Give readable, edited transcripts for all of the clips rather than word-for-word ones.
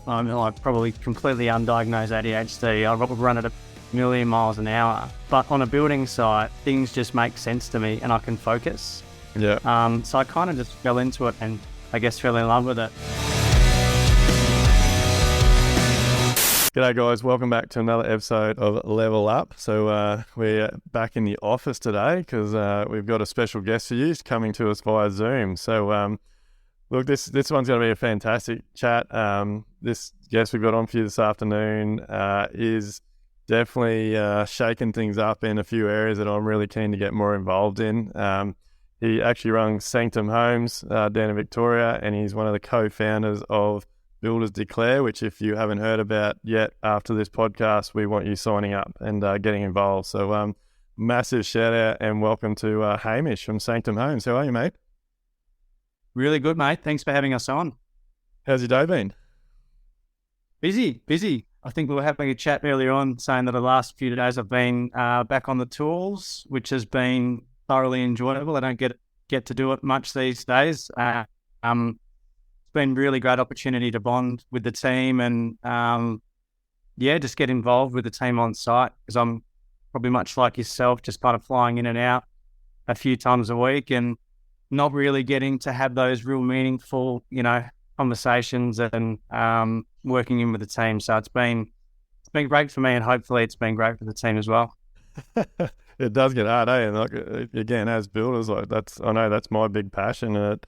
I'm like probably completely undiagnosed ADHD. I would run at a million miles an hour. But on a building site, things just make sense to me and I can focus. Yeah. So I kind of just fell into it and I guess fell in love with it. G'day guys, welcome back to another episode of Level Up. So we're back in the office today because we've got a special guest for you coming to us via Zoom. So look, this one's going to be a fantastic chat. This guest we've got on for you this afternoon is definitely shaking things up in a few areas that I'm really keen to get more involved in. He actually runs Sanctum Homes down in Victoria, and he's one of the co-founders of Builders Declare, which if you haven't heard about yet after this podcast, we want you signing up and getting involved. So massive shout out and welcome to Hamish from Sanctum Homes. How are you, mate? Really good, mate. Thanks for having us on. How's your day been? Busy. I think we were having a chat earlier on saying that the last few days I've been back on the tools, which has been thoroughly enjoyable. I don't get to do it much these days. It's been really great opportunity to bond with the team and just get involved with the team on site because I'm probably much like yourself, just kind of flying in and out a few times a week and not really getting to have those real meaningful, conversations and working in with the team. So it's been great for me and hopefully it's been great for the team as well. It does get hard, eh? And like again, as builders, I know that's my big passion. And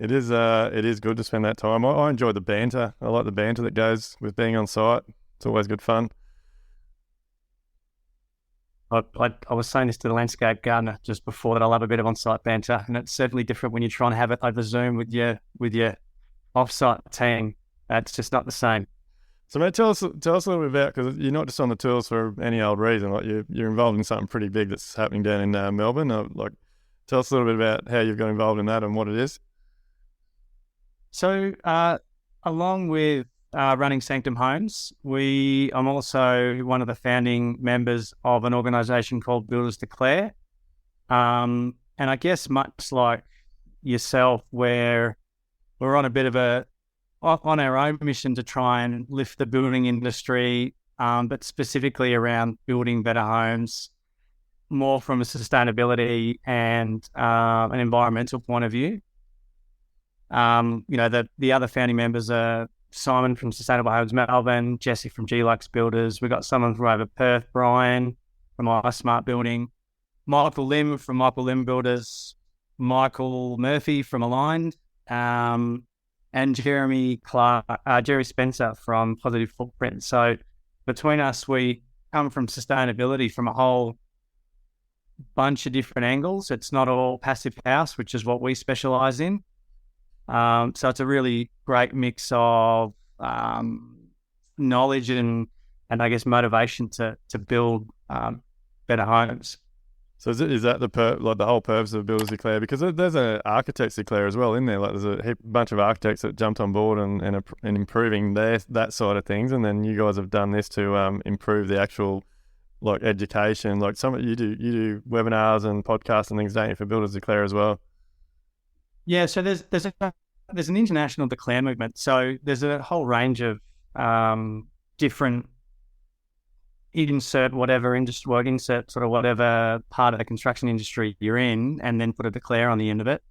it is good to spend that time. I enjoy the banter. I like the banter that goes with being on site. It's always good fun. I was saying this to the landscape gardener just before that I love a bit of on-site banter, and it's certainly different when you're trying to have it over Zoom with your off-site team. It's just not the same. So, mate, tell us a little bit about, because you're not just on the tools for any old reason. Like you're involved in something pretty big that's happening down in Melbourne. Tell us a little bit about how you've got involved in that and what it is. So, along with running Sanctum Homes, I'm also one of the founding members of an organisation called Builders Declare. And I guess much like yourself, where we're on a bit of on our own mission to try and lift the building industry, but specifically around building better homes, more from a sustainability and an environmental point of view. The other founding members are Simon from Sustainable Homes Melbourne, Jesse from G-Lux Builders. We've got someone from over Perth, Brian from iSmart Building, Michael Lim from Michael Lim Builders, Michael Murphy from Aligned, and Jerry Spencer from Positive Footprint. So between us, we come from sustainability from a whole bunch of different angles. It's not all passive house, which is what we specialise in. So it's a really great mix of knowledge and I guess motivation to build better homes. So is that the whole purpose of Builders Declare? Because there's an Architects Declare as well in there. Like there's a bunch of architects that jumped on board and improving that side of things, and then you guys have done this to improve the actual education. Like you do webinars and podcasts and things, don't you, for Builders Declare as well? Yeah, so there's an international declare movement. So there's a whole range of different insert sort of whatever part of the construction industry you're in, and then put a declare on the end of it.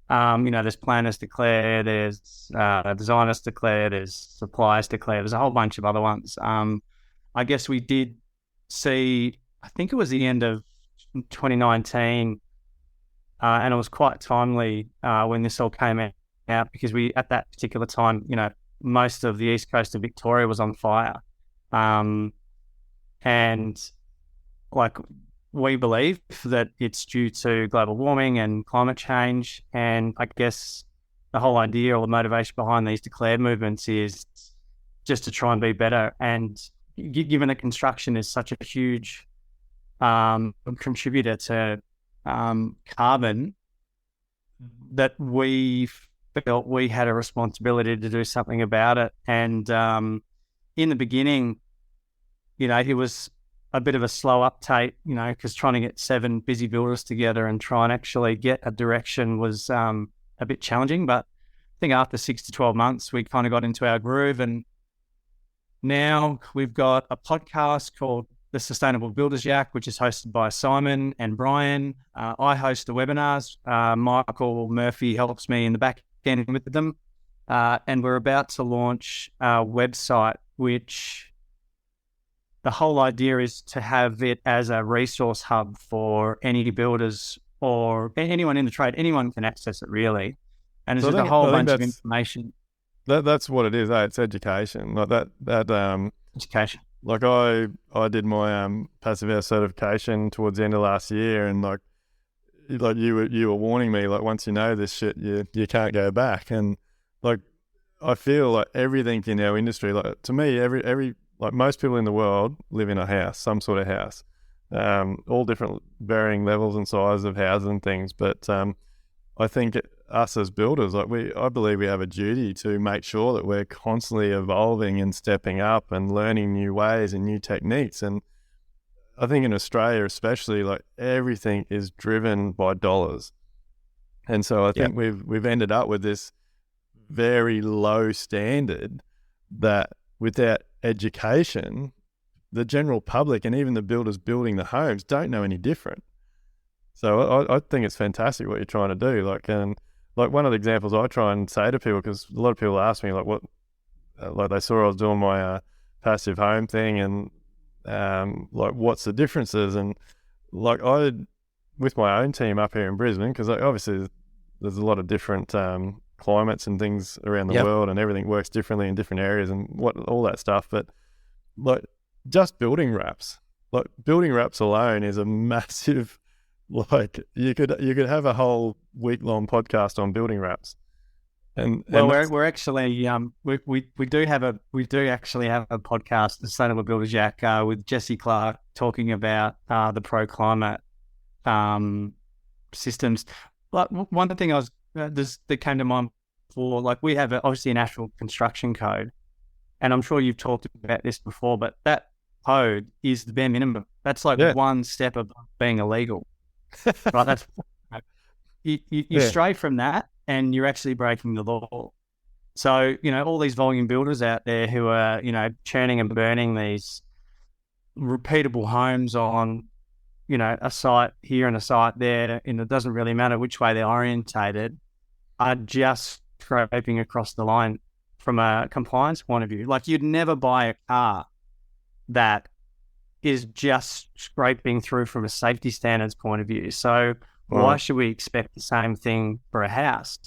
There's planners declare, there's designers declare, there's suppliers declare. There's a whole bunch of other ones. I guess we did see, I think it was the end of 2019. And it was quite timely when this all came out because we, at that particular time, most of the east coast of Victoria was on fire. And we believe that it's due to global warming and climate change. And I guess the whole idea or the motivation behind these declared movements is just to try and be better. And given that construction is such a huge contributor to carbon, that we felt we had a responsibility to do something about it. And in the beginning, it was a bit of a slow uptake, because trying to get 7 busy builders together and try and actually get a direction was a bit challenging. But I think after 6 to 12 months, we kind of got into our groove and now we've got a podcast called The Sustainable Builders Yak, which is hosted by Simon and Brian. I host the webinars. Michael Murphy helps me in the back end with them. And we're about to launch our website, which the whole idea is to have it as a resource hub for any builders or anyone in the trade. Anyone can access it, really. And it's just a whole bunch of information. That's what it is. It's education. Like that. Education. Like I did my passive house certification towards the end of last year, and like you were warning me, like once you know this shit, you can't go back. And like I feel like everything in our industry, like to me, every like most people in the world live in a house, some sort of house, all different varying levels and size of houses and things. But I think us as builders, I believe we have a duty to make sure that we're constantly evolving and stepping up and learning new ways and new techniques. And I think in Australia especially, like everything is driven by dollars. And so I think we've ended up with this very low standard that without education, the general public and even the builders building the homes don't know any different. So I think it's fantastic what you're trying to do. Like one of the examples I try and say to people, because a lot of people ask me like they saw I was doing my passive home thing, and like what's the differences? And like with my own team up here in Brisbane, because obviously there's a lot of different climates and things around the world, and everything works differently in different areas and all that stuff. But like just building wraps alone is a massive. Like you could have a whole week-long podcast on building wraps. We're actually we do actually have a podcast, The Sustainable Builders Yak, with Jesse Clark talking about the pro climate systems. Like one thing that came to mind for, like, we have obviously a national construction code, and I'm sure you've talked about this before, but that code is the bare minimum. That's like one step of being illegal. Right, that's you stray from that, and you're actually breaking the law. So all these volume builders out there who are churning and burning these repeatable homes on a site here and a site there, and it doesn't really matter which way they're orientated, are just scraping across the line from a compliance point of view. Like, you'd never buy a car that is just scraping through from a safety standards point of view. So why should we expect the same thing for a house?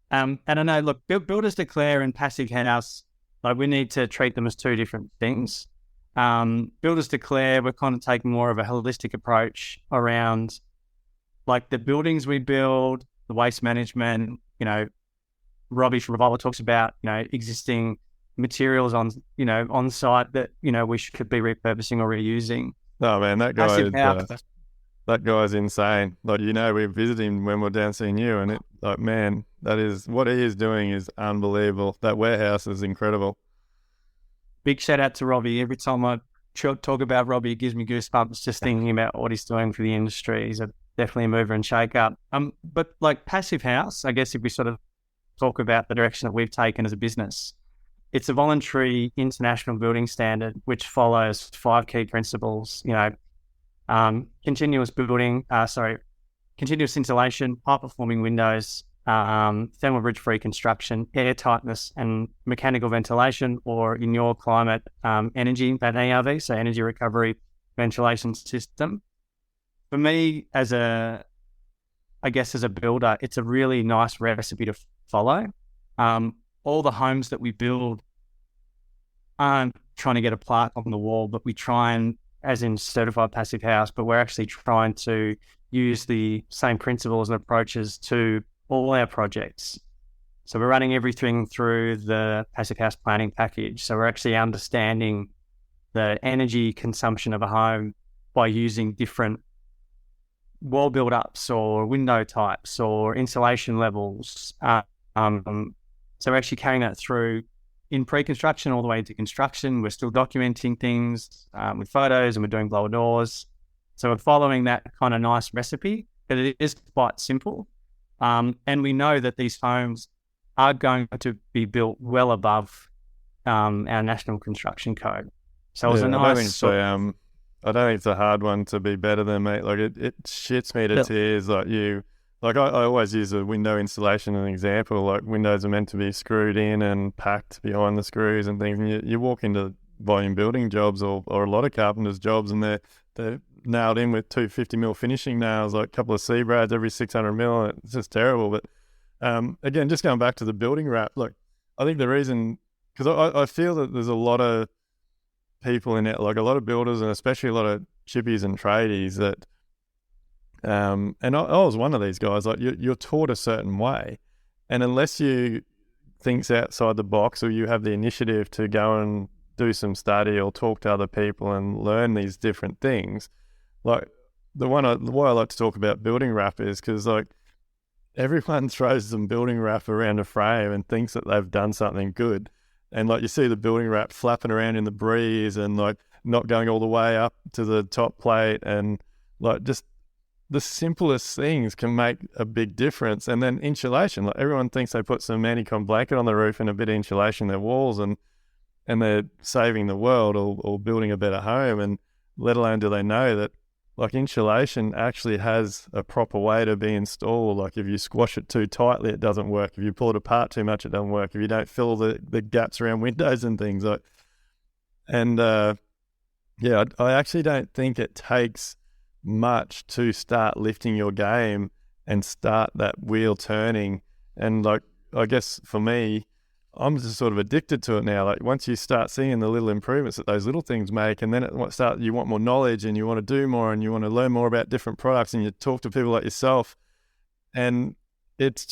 And I know, look, builders declare and passive house, like, we need to treat them as two different things. Builders declare, we're kind of taking more of a holistic approach around, like, the buildings we build, the waste management. Robbie from Revolver talks about, existing materials on site that we should be repurposing or reusing. Oh man, that guy's insane. Like, we visited him when we're down seeing you, and that is what he is doing is unbelievable. That warehouse is incredible. Big shout out to Robbie. Every time I talk about Robbie, it gives me goosebumps just thinking about what he's doing for the industry. He's definitely a mover and shaker. But like passive house, I guess if we sort of talk about the direction that we've taken as a business, it's a voluntary international building standard which follows 5 key principles. Continuous insulation, high-performing windows, thermal bridge-free construction, air tightness, and mechanical ventilation, or in your climate, energy, that ERV, so energy recovery ventilation system. For me, as a builder, it's a really nice recipe to follow. All the homes that we build aren't trying to get a plaque on the wall, but we try and, as in certified passive house, but we're actually trying to use the same principles and approaches to all our projects. So we're running everything through the passive house planning package. So we're actually understanding the energy consumption of a home by using different wall build-ups or window types or insulation levels. So we're actually carrying that through in pre-construction all the way into construction. We're still documenting things with photos, and we're doing blower doors. So we're following that kind of nice recipe, but it is quite simple. And we know that these homes are going to be built well above our national construction code. So it was Yeah, a I don't think nice sort of, I don't think it's a hard one to be better than, mate. Like it shits me to tears. I always use a window installation as an example. Like windows are meant to be screwed in and packed behind the screws and things. And you walk into volume building jobs or a lot of carpenters' jobs, and they're nailed in with 250 mil finishing nails, like a couple of C-brads every 600 mil. It's just terrible. But again, just going back to the building wrap, look, I think the reason, because I feel that there's a lot of people in it, like a lot of builders and especially a lot of chippies and tradies that, and I was one of these guys, like you're taught a certain way, and unless you thinks outside the box or you have the initiative to go and do some study or talk to other people and learn these different things, like why I like to talk about building wrap is because like everyone throws some building wrap around a frame and thinks that they've done something good. And like you see the building wrap flapping around in the breeze and like not going all the way up to the top plate, and like just the simplest things can make a big difference. And then insulation, like everyone thinks they put some anti-con blanket on the roof and a bit of insulation in their walls and they're saving the world or building a better home. And let alone do they know that like insulation actually has a proper way to be installed. Like if you squash it too tightly, it doesn't work. If you pull it apart too much, it doesn't work. If you don't fill the gaps around windows and things like, and yeah, I actually don't think it takes much to start lifting your game and start that wheel turning. And like, I guess for me, I'm just sort of addicted to it now. Like once you start seeing the little improvements that those little things make, and then you want more knowledge and you want to do more and you want to learn more about different products and you talk to people like yourself, and it's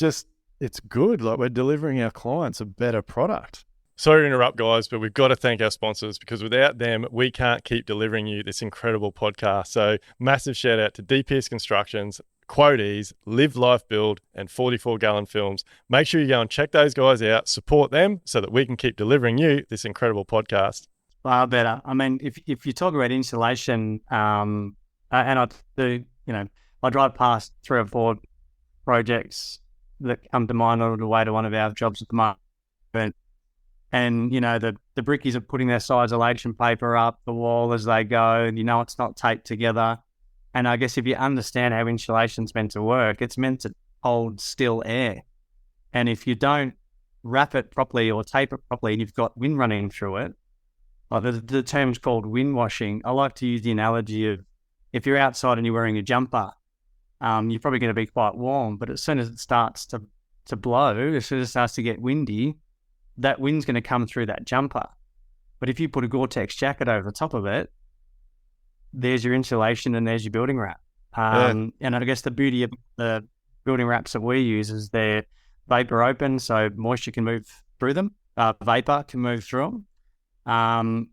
good. Like we're delivering our clients a better product. Sorry to interrupt, guys, but we've got to thank our sponsors because without them, we can't keep delivering you this incredible podcast. So massive shout out to DPS Constructions, Quoties, Live Life Build, and 44-gallon films. Make sure you go and check those guys out, support them so that we can keep delivering you this incredible podcast. Far better. I mean, if you talk about insulation, and I do, I drive past 3 or 4 projects that come to mind on the way to one of our jobs at the moment. And, the brickies are putting their isolation paper up the wall as they go. And, it's not taped together. And I guess if you understand how insulation's meant to work, it's meant to hold still air. And if you don't wrap it properly or tape it properly and you've got wind running through it, like the term's called wind washing. I like to use the analogy of if you're outside and you're wearing a jumper, you're probably going to be quite warm. But as soon as it starts to blow, as soon as it starts to get windy, that wind's going to come through that jumper. But if you put a Gore-Tex jacket over the top of it, there's your insulation and there's your building wrap. And I guess the beauty of the building wraps that we use is they're vapor open, so moisture can move through them, vapor can move through them.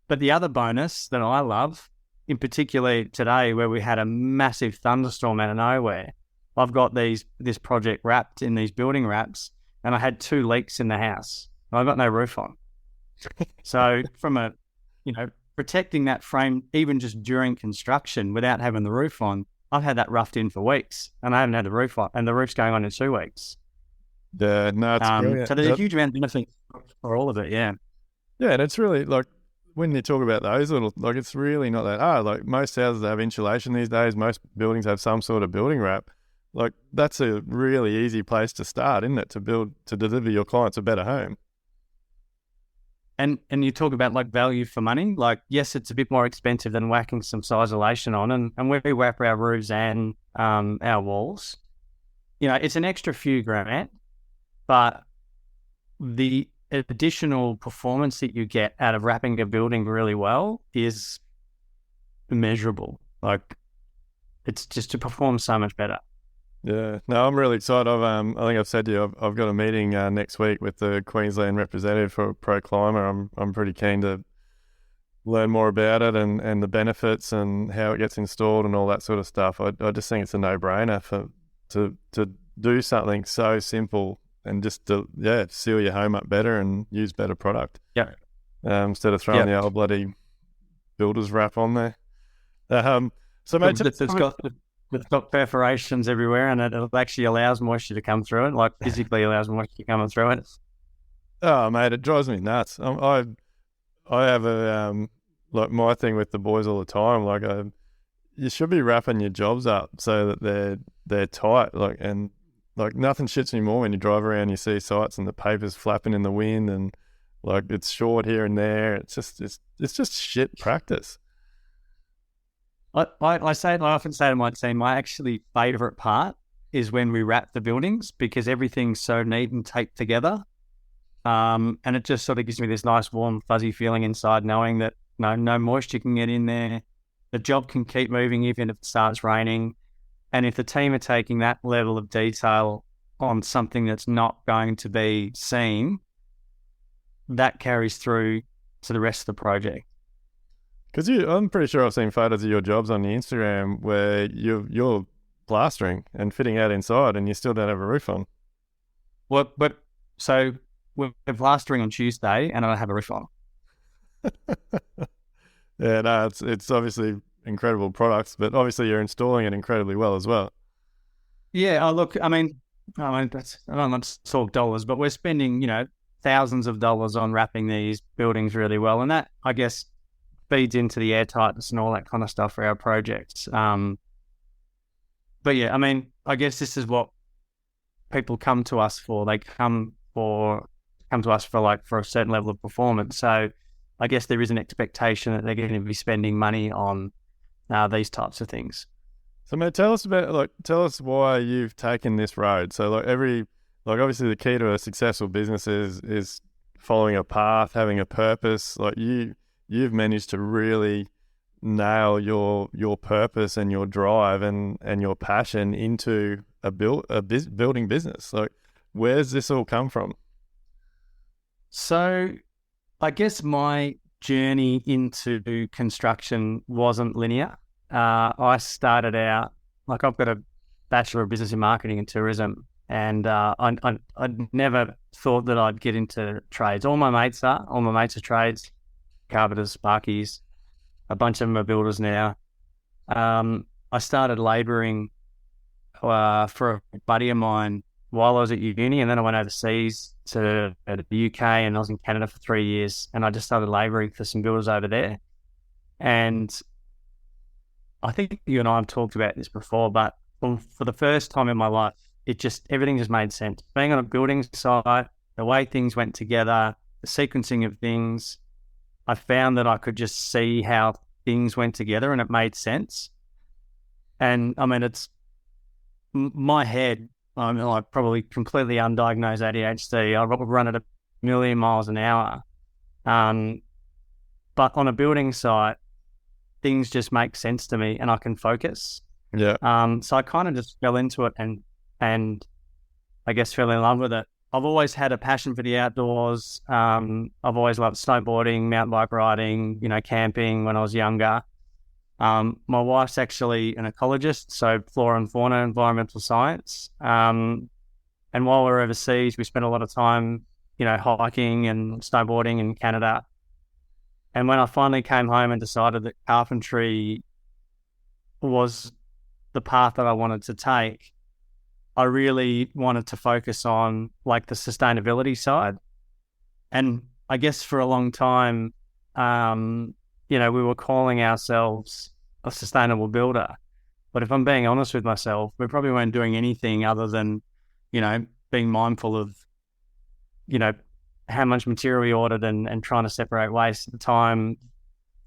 But the other bonus that I love, in particular today where we had a massive thunderstorm out of nowhere, I've got this project wrapped in these building wraps and I had 2 leaks in the house. I've got no roof on. So from protecting that frame, even just during construction without having the roof on, I've had that roughed in for weeks and I haven't had the roof on, and the roof's going on in 2 weeks. Yeah, no, it's brilliant. So there's a huge amount of benefit for all of it, yeah. Yeah, and it's really, like, when you talk about those little, like, it's really not that hard. Like, most houses have insulation these days. Most buildings have some sort of building wrap. Like, that's a really easy place to start, isn't it, to deliver your clients a better home. And you talk about like value for money. Like, yes, it's a bit more expensive than whacking some isolation on, and we wrap our roofs and our walls. It's an extra few grand, but the additional performance that you get out of wrapping a building really well is immeasurable. Like, it's just to perform so much better. Yeah, no, I'm really excited. I think I've said to you, I've got a meeting next week with the Queensland representative for Pro Climber. I'm pretty keen to learn more about it and the benefits and how it gets installed and all that sort of stuff. I just think it's a no-brainer to do something so simple and just to seal your home up better and use better product. Yeah. Instead of throwing the old bloody builder's wrap on there. So mate, it's got perforations everywhere, and it actually allows moisture to come through it, like physically allows moisture coming through it. Oh, mate, it drives me nuts. I have like my thing with the boys all the time. Like, you should be wrapping your jobs up so that they're tight. Like, and like nothing shits me more when you drive around, you see sites and the paper's flapping in the wind, and like it's short here and there. It's just shit practice. I often say to my team, my actually favourite part is when we wrap the buildings because everything's so neat and taped together. And it just sort of gives me this nice, warm, fuzzy feeling inside knowing that no moisture can get in there. The job can keep moving even if it starts raining. And if the team are taking that level of detail on something that's not going to be seen, that carries through to the rest of the project. Because I'm pretty sure I've seen photos of your jobs on the Instagram where you're plastering and fitting out inside, and you still don't have a roof on. So we're plastering on Tuesday, and I don't have a roof on. Yeah, no, it's obviously incredible products, but obviously you're installing it incredibly well as well. Yeah. Oh, look, I mean, I don't want to talk dollars, but we're spending, thousands of dollars on wrapping these buildings really well, and that, I guess, feeds into the airtightness and all that kind of stuff for our projects. But yeah, I mean, I guess this is what people come to us for. They come to us for a certain level of performance. So I guess there is an expectation that they're going to be spending money on these types of things. So, mate, tell us why you've taken this road. So, obviously the key to a successful business is following a path, having a purpose. Like you've managed to really nail your purpose and your drive and your passion into a building business. Like, where's this all come from? So I guess my journey into construction wasn't linear. I started out, like, I've got a Bachelor of Business in Marketing and Tourism, and I never thought that I'd get into trades. All my mates are trades, carpenters, sparkies, a bunch of them are builders now. I started labouring for a buddy of mine while I was at uni, and then I went overseas to the UK, and I was in Canada for 3 years, and I just started labouring for some builders over there. And I think you and I have talked about this before, but for the first time in my life, everything just made sense. Being on a building site, the way things went together, the sequencing of things, I found that I could just see how things went together and it made sense. And I mean, it's my head, I'm like probably completely undiagnosed ADHD. I run at 1,000,000 miles an hour. But on a building site, things just make sense to me and I can focus. Yeah. So I kind of just fell into it and I guess fell in love with it. I've always had a passion for the outdoors. I've always loved snowboarding, mountain bike riding, camping when I was younger. My wife's actually an ecologist, so flora and fauna, environmental science. And while we were overseas, we spent a lot of time, hiking and snowboarding in Canada. And when I finally came home and decided that carpentry was the path that I wanted to take, I really wanted to focus on like the sustainability side. And I guess for a long time, we were calling ourselves a sustainable builder. But if I'm being honest with myself, we probably weren't doing anything other than, being mindful of, how much material we ordered and trying to separate waste at the time.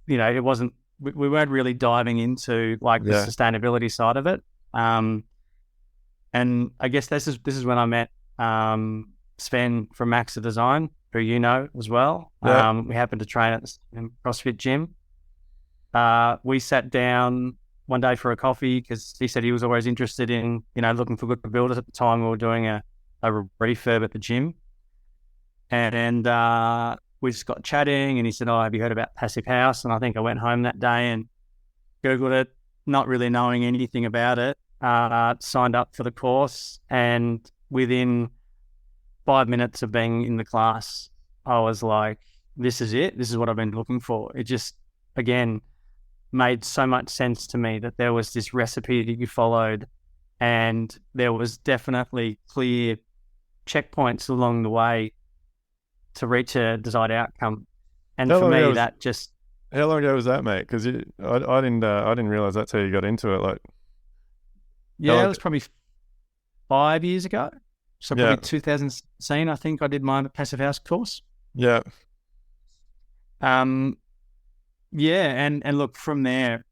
It wasn't, we weren't really diving into like the sustainability side of it. And I guess this is when I met Sven from Maxa Design, who as well. Yeah. We happened to train at the CrossFit gym. We sat down one day for a coffee because he said he was always interested in, looking for good builders. At the time, we were doing a refurb at the gym. And we just got chatting and he said, have you heard about Passive House? And I think I went home that day and Googled it, not really knowing anything about it. Signed up for the course, and within 5 minutes of being in the class, I was like, this is it. This is what I've been looking for. It just, again, made so much sense to me that there was this recipe that you followed and there was definitely clear checkpoints along the way to reach a desired outcome. And How for long ago me, was that just how long ago was that, mate? Because I didn't realize that's how you got into it. Like, how yeah, it long? was probably 5 years ago. So Yeah, probably 2016, I think I did my passive house course. yeah, Um, yeah, and look, from there,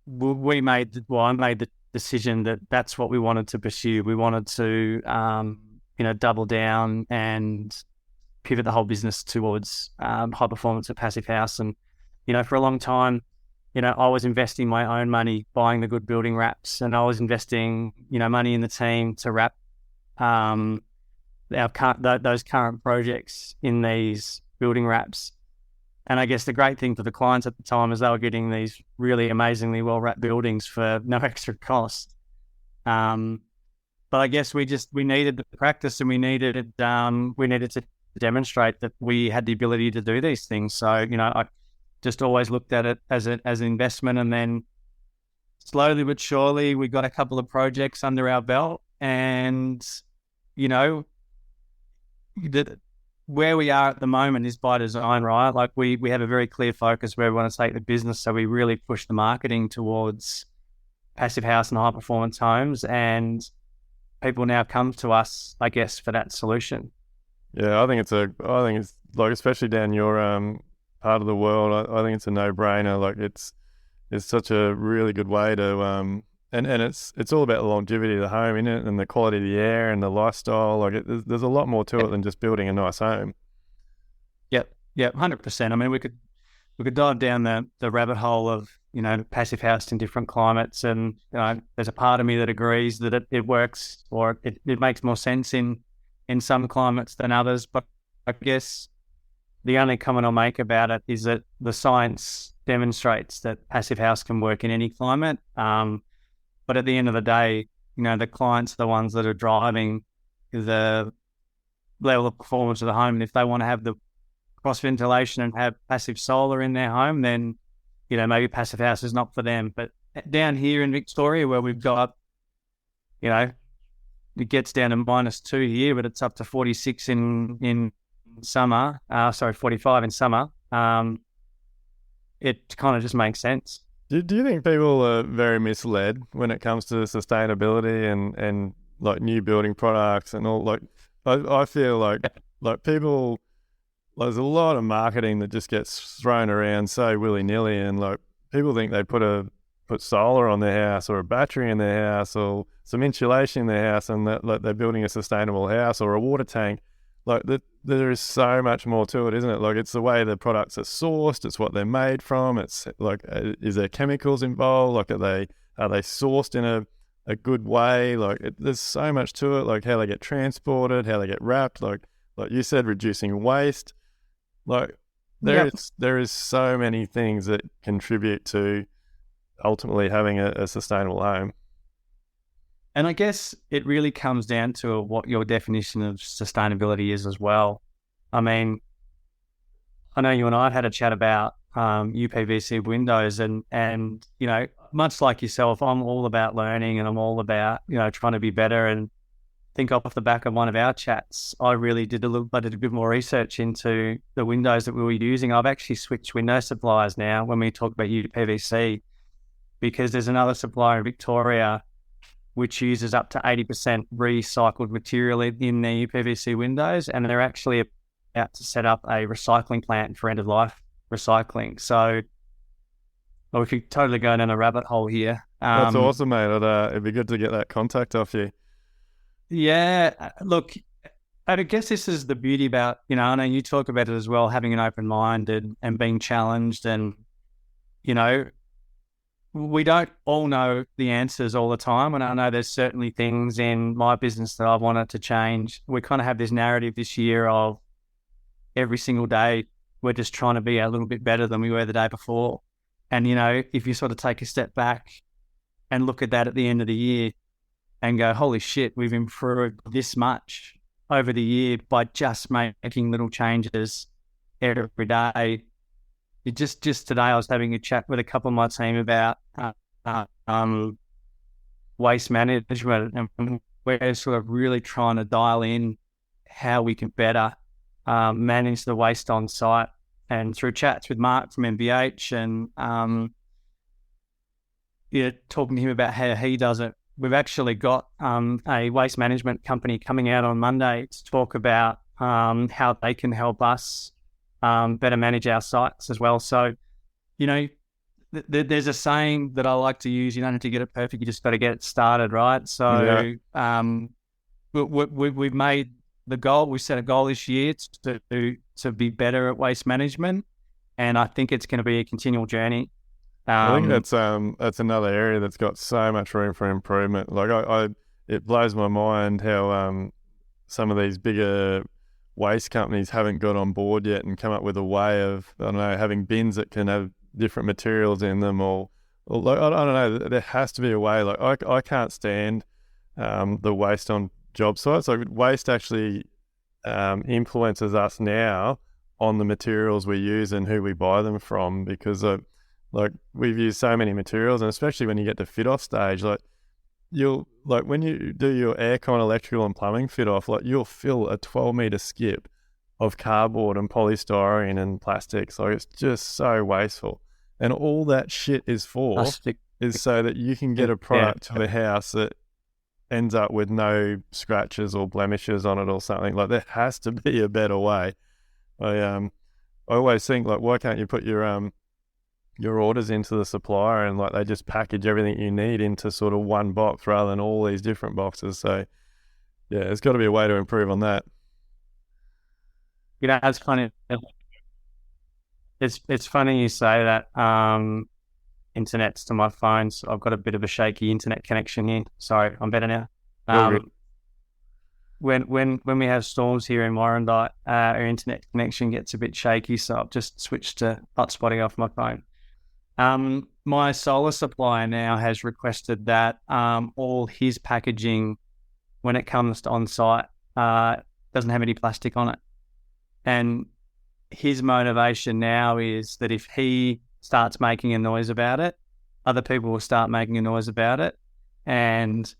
I made the decision that that's what we wanted to pursue. We wanted to, double down and pivot the whole business towards high performance and passive house. And, for a long time, I was investing my own money, buying the good building wraps, and I was investing, money in the team to wrap those current projects in these building wraps. And I guess the great thing for the clients at the time is they were getting these really amazingly well-wrapped buildings for no extra cost. But I guess we needed the practice, and we needed to demonstrate that we had the ability to do these things. So, I just always looked at it as an investment, and then slowly but surely we got a couple of projects under our belt, and, where we are at the moment is by design, right? Like we have a very clear focus where we want to take the business. So we really push the marketing towards passive house and high performance homes, and people now come to us, I guess, for that solution. yeah. I think it's like, especially down your part of the world. I think it's a no brainer. Like, it's such a really good way to and it's all about the longevity of the home, isn't it? And the quality of the air and the lifestyle. Like, there's a lot more to it than just building a nice home. Yep, 100%. I mean, we could dive down the rabbit hole of passive house in different climates, and there's a part of me that agrees that it works, or it makes more sense in some climates than others. But I guess the only comment I'll make about it is that the science demonstrates that passive house can work in any climate. But at the end of the day, the clients are the ones that are driving the level of performance of the home. And if they want to have the cross ventilation and have passive solar in their home, then, maybe passive house is not for them. But down here in Victoria, where we've got, it gets down to -2 here, but it's up to 46 in summer. 45 in summer. It kind of just makes sense. Do you think people are very misled when it comes to sustainability and like new building products and all? Like, I feel like people, there's a lot of marketing that just gets thrown around so willy nilly, and like people think they put solar on their house or a battery in their house or some insulation in their house, and that like they're building a sustainable house or a water tank. Like, there is so much more to it, isn't it? Like, it's the way the products are sourced, it's what they're made from. It's like, is there chemicals involved? Like, are they sourced in a good way? Like, there's so much to it. Like, how they get transported, how they get wrapped. Like you said, reducing waste. Like, there is so many things that contribute to ultimately having a sustainable home. And I guess it really comes down to what your definition of sustainability is as well. I mean, I know you and I had a chat about UPVC windows, and much like yourself, I'm all about learning, and I'm all about trying to be better. And think off the back of one of our chats, I really did a bit more research into the windows that we were using. I've actually switched window suppliers now when we talk about UPVC, because there's another supplier in Victoria which uses up to 80% recycled material in their UPVC windows, and they're actually about to set up a recycling plant for end-of-life recycling. So, well, we could totally go down a rabbit hole here. That's awesome, mate. It'd be good to get that contact off you. Yeah, look, I guess this is the beauty about, I know you talk about it as well, having an open mind and being challenged, and, we don't all know the answers all the time. And I know there's certainly things in my business that I've wanted to change. We kind of have this narrative this year of every single day, we're just trying to be a little bit better than we were the day before. And, if you sort of take a step back and look at that at the end of the year and go, holy shit, we've improved this much over the year by just making little changes every day. Just today, I was having a chat with a couple of my team about waste management, and we're sort of really trying to dial in how we can better manage the waste on site. And through chats with Mark from MBH and talking to him about how he does it, we've actually got a waste management company coming out on Monday to talk about how they can help us better manage our sites as well. So, there's a saying that I like to use: you don't have to get it perfect, you just got to get it started, right? So, we've made the goal. We set a goal this year to be better at waste management, and I think it's going to be a continual journey. I think that's another area that's got so much room for improvement. Like it blows my mind how some of these bigger waste companies haven't got on board yet and come up with a way of, I don't know, having bins that can have different materials in them, or like, I don't know. There has to be a way. Like I can't stand the waste on job sites. Like waste actually influences us now on the materials we use and who we buy them from, because like we've used so many materials, and especially when you get to fit off stage, like when you do your aircon, electrical and plumbing fit off, like you'll fill a 12-meter skip of cardboard and polystyrene and plastics. Like it's just so wasteful. And all that shit is so that you can get a product to the house that ends up with no scratches or blemishes on it or something. Like there has to be a better way. I always think, like, why can't you put your orders into the supplier and like they just package everything you need into sort of one box rather than all these different boxes? So yeah, there's got to be a way to improve on that. It's funny. It's funny you say that. Internet's to my phone, so I've got a bit of a shaky internet connection here. Sorry, I'm better now. When we have storms here in Warrandyte, our internet connection gets a bit shaky, so I've just switched to hotspotting off my phone. My solar supplier now has requested that all his packaging, when it comes to on-site, doesn't have any plastic on it. And his motivation now is that if he starts making a noise about it, other people will start making a noise about it. And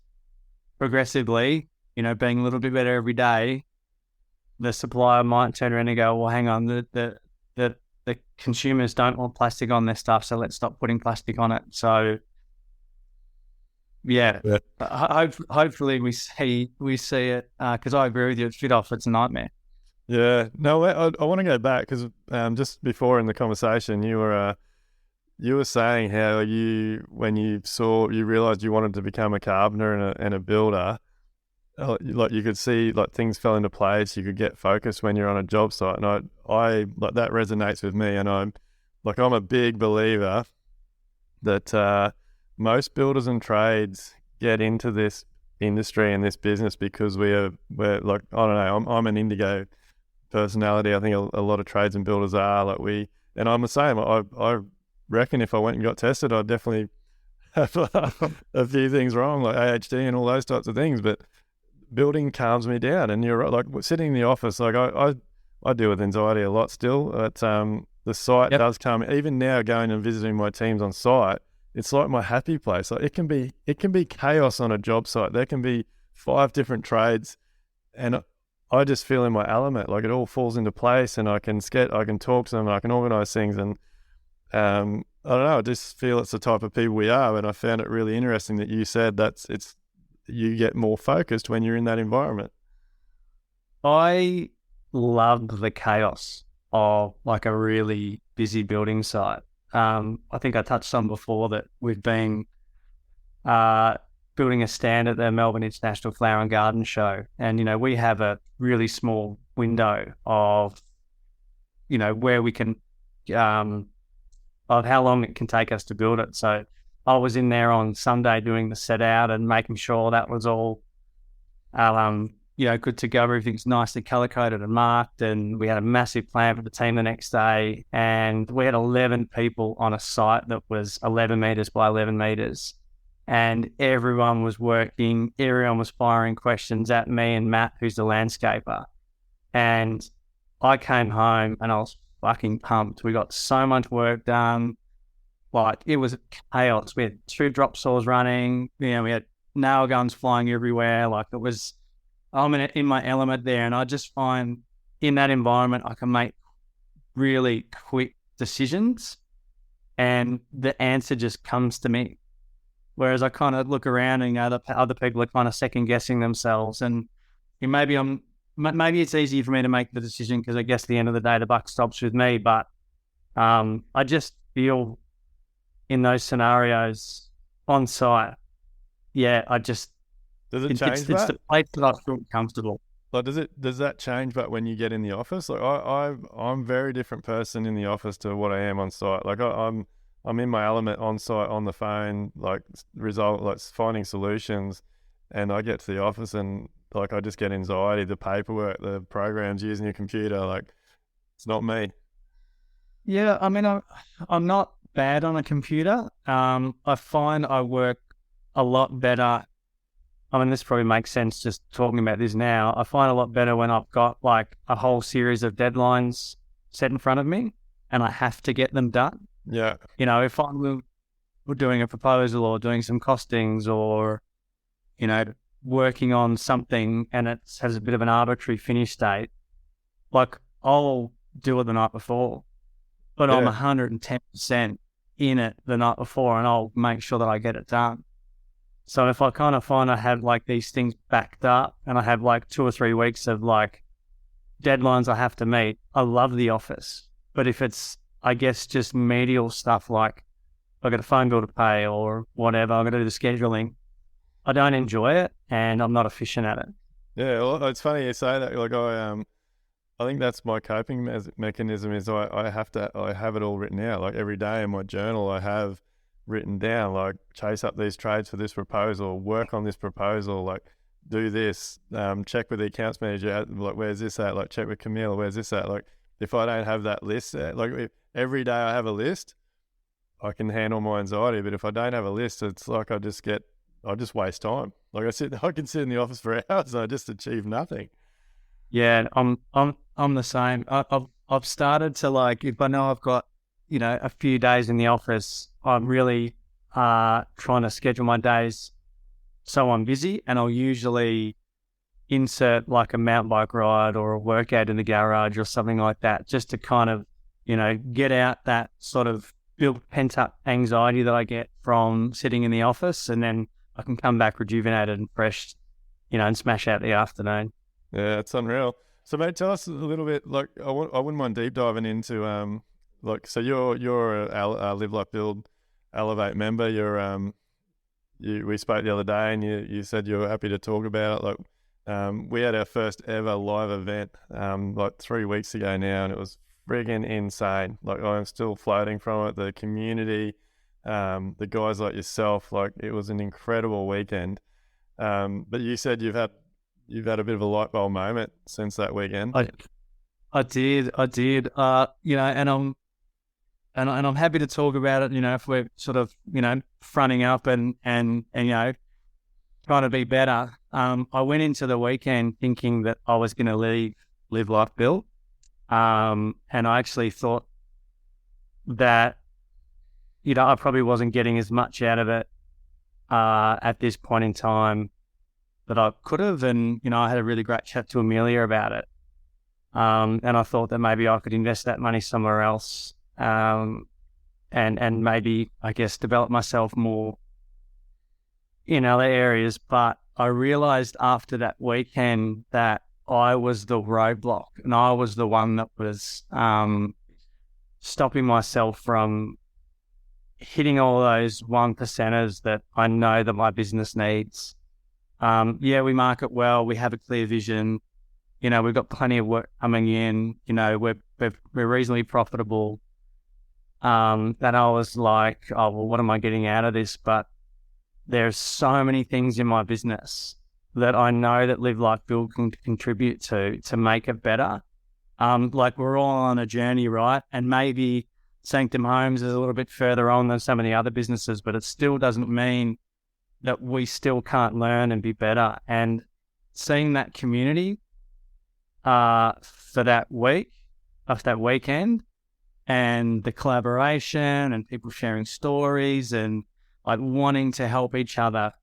progressively, being a little bit better every day, the supplier might turn around and go, well, hang on, the consumers don't want plastic on their stuff, so let's stop putting plastic on it. So yeah. Hopefully we see it, because I agree with you, fit off, it's a nightmare. Yeah, no, I want to go back because just before in the conversation, you were saying how when you realised you wanted to become a carpenter and a builder, like you could see like things fell into place. You could get focused when you're on a job site, and I like that resonates with me. And I'm a big believer that most builders and trades get into this industry and this business because we're like, I don't know, I'm an indigo personality. I think a lot of trades and builders are and I'm the same. I reckon if I went and got tested, I'd definitely have a few things wrong, like AHD and all those types of things. But building calms me down, and you're right. Like sitting in the office, like I deal with anxiety a lot still. But the site does calm me. Even now, going and visiting my teams on site, it's like my happy place. Like it can be chaos on a job site. There can be 5 different trades, and I just feel in my element. Like it all falls into place, and I can talk to them, and I can organise things, and I don't know. I just feel it's the type of people we are, and I found it really interesting that you said you get more focused when you're in that environment. I love the chaos of like a really busy building site. I think I touched on before that we've been building a stand at the Melbourne International Flower and Garden Show, and we have a really small window of where we can of how long it can take us to build it. So I was in there on Sunday doing the set out and making sure that was all good to go. Everything's nicely color coded and marked, and we had a massive plan for the team the next day, and we had 11 people on a site that was 11 meters by 11 meters. And everyone was working, everyone was firing questions at me and Matt, who's the landscaper. And I came home and I was fucking pumped. We got so much work done. Like, it was chaos. We had 2 drop saws running. We had nail guns flying everywhere. Like, I'm in my element there. And I just find in that environment, I can make really quick decisions and the answer just comes to me. Whereas I kind of look around and, the other people are kind of second guessing themselves. And maybe it's easier for me to make the decision because I guess at the end of the day, the buck stops with me. But I just feel in those scenarios on site, Does it change it's the place that I feel comfortable. Like, does that change? But when you get in the office, like I'm a very different person in the office to what I am on site. Like I'm in my element on site on the phone, like finding solutions, and I get to the office and like I just get anxiety. The paperwork, the programs, using your computer, like it's not me. Yeah, I mean, I'm not bad on a computer. I find I work a lot better. I mean, this probably makes sense just talking about this now. I find a lot better when I've got like a whole series of deadlines set in front of me and I have to get them done. Yeah, If I'm doing a proposal or doing some costings or, working on something and it has a bit of an arbitrary finish date, like I'll do it the night before, but I'm yeah, 110% in it the night before and I'll make sure that I get it done. So if I kind of find I have like these things backed up and I have like 2 or 3 weeks of like deadlines I have to meet, I love the office. But if it's, I guess, just medial stuff like I've got a phone bill to pay or whatever, I've got to do the scheduling, I don't enjoy it and I'm not efficient at it. yeah. Well, it's funny you say that. Like I think that's my coping mechanism. Is I have it all written out. Like every day in my journal, I have written down like chase up these trades for this proposal, work on this proposal, like do this, check with the accounts manager, like where's this at, like check with Camille, where's this at. Like if I don't have that list, like if every day I have a list, I can handle my anxiety. But if I don't have a list, it's like I just waste time. Like I can sit in the office for hours and I just achieve nothing. Yeah, I'm the same. I've started to like, if I know I've got, a few days in the office, I'm really trying to schedule my days so I'm busy, and I'll usually insert like a mountain bike ride or a workout in the garage or something like that, just to kind of, get out that sort of built pent up anxiety that I get from sitting in the office, and then I can come back rejuvenated and fresh, and smash out the afternoon. Yeah, it's unreal. So, mate, tell us a little bit. Like, I wouldn't mind deep diving into like, so you're a Live Like Build Elevate member. We spoke the other day, and you said you were happy to talk about it. Like, we had our first ever live event like 3 weeks ago now, and it was friggin' insane. Like, I'm still floating from it. The community, the guys like yourself, like, it was an incredible weekend. But you said you've had a bit of a light bulb moment since that weekend. I did. And I'm happy to talk about it. If we're sort of fronting up and trying to be better. I went into the weekend thinking that I was going to live like Bill, and I actually thought that I probably wasn't getting as much out of it at this point in time that I could have. And, I had a really great chat to Amelia about it. And I thought that maybe I could invest that money somewhere else, and maybe, I guess, develop myself more in other areas. But I realized after that weekend that I was the roadblock and I was the one that was stopping myself from hitting all those 1%ers that I know that my business needs. We market well. We have a clear vision. We've got plenty of work coming in. We're reasonably profitable. That I was like, oh, well, what am I getting out of this? But there's so many things in my business that I know that Live Like Build can contribute to make it better. Like we're all on a journey, right? And maybe Sanctum Homes is a little bit further on than some of the other businesses, but it still doesn't mean that we still can't learn and be better. And seeing that community for that week, after that weekend, and the collaboration and people sharing stories and like wanting to help each other,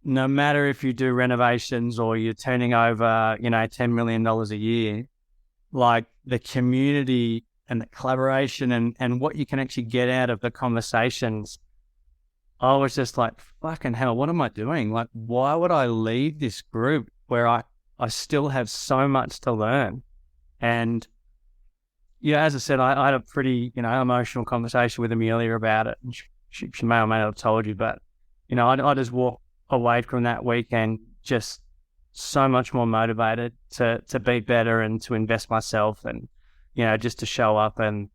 no matter if you do renovations or you're turning over, $10 million a year, like the community and the collaboration and what you can actually get out of the conversations, I was just like, fucking hell, what am I doing? Like, why would I leave this group where I still have so much to learn? And yeah, as I said, I had a pretty, emotional conversation with Amelia about it. And she may or may not have told you, but, I just walked away from that weekend just so much more motivated to be better and to invest myself and, just to show up and,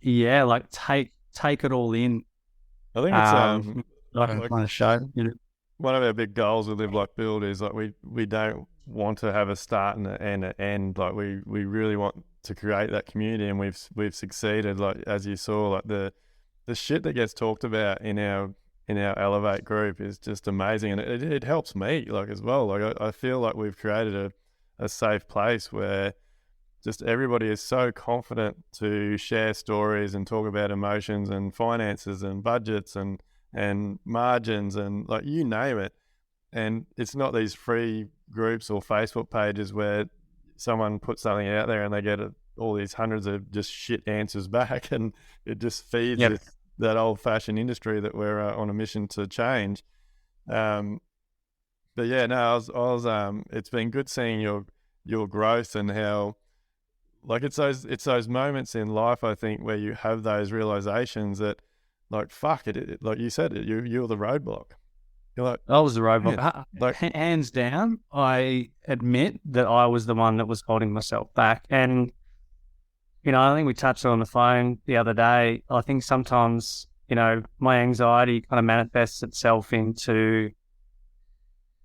like take it all in. I think it's like kind of show. One of our big goals with Live Like Build is like we don't want to have a start and an end. Like we really want to create that community, and we've succeeded. Like as you saw, like the shit that gets talked about in our Elevate group is just amazing, and it helps me like as well. Like I feel like we've created a safe place where just everybody is so confident to share stories and talk about emotions and finances and budgets and margins and like you name it. And it's not these free groups or Facebook pages where someone puts something out there and they get all these hundreds of just shit answers back, and it just feeds that old-fashioned industry that we're on a mission to change. But yeah, no, I was it's been good seeing your growth and how like it's those moments in life, I think, where you have those realizations that like fuck it like you said, you're the roadblock. You're like, I was the roadblock. yeah, like hands down, I admit that I was the one that was holding myself back. And, I think we touched on the phone the other day. I think sometimes, my anxiety kind of manifests itself into,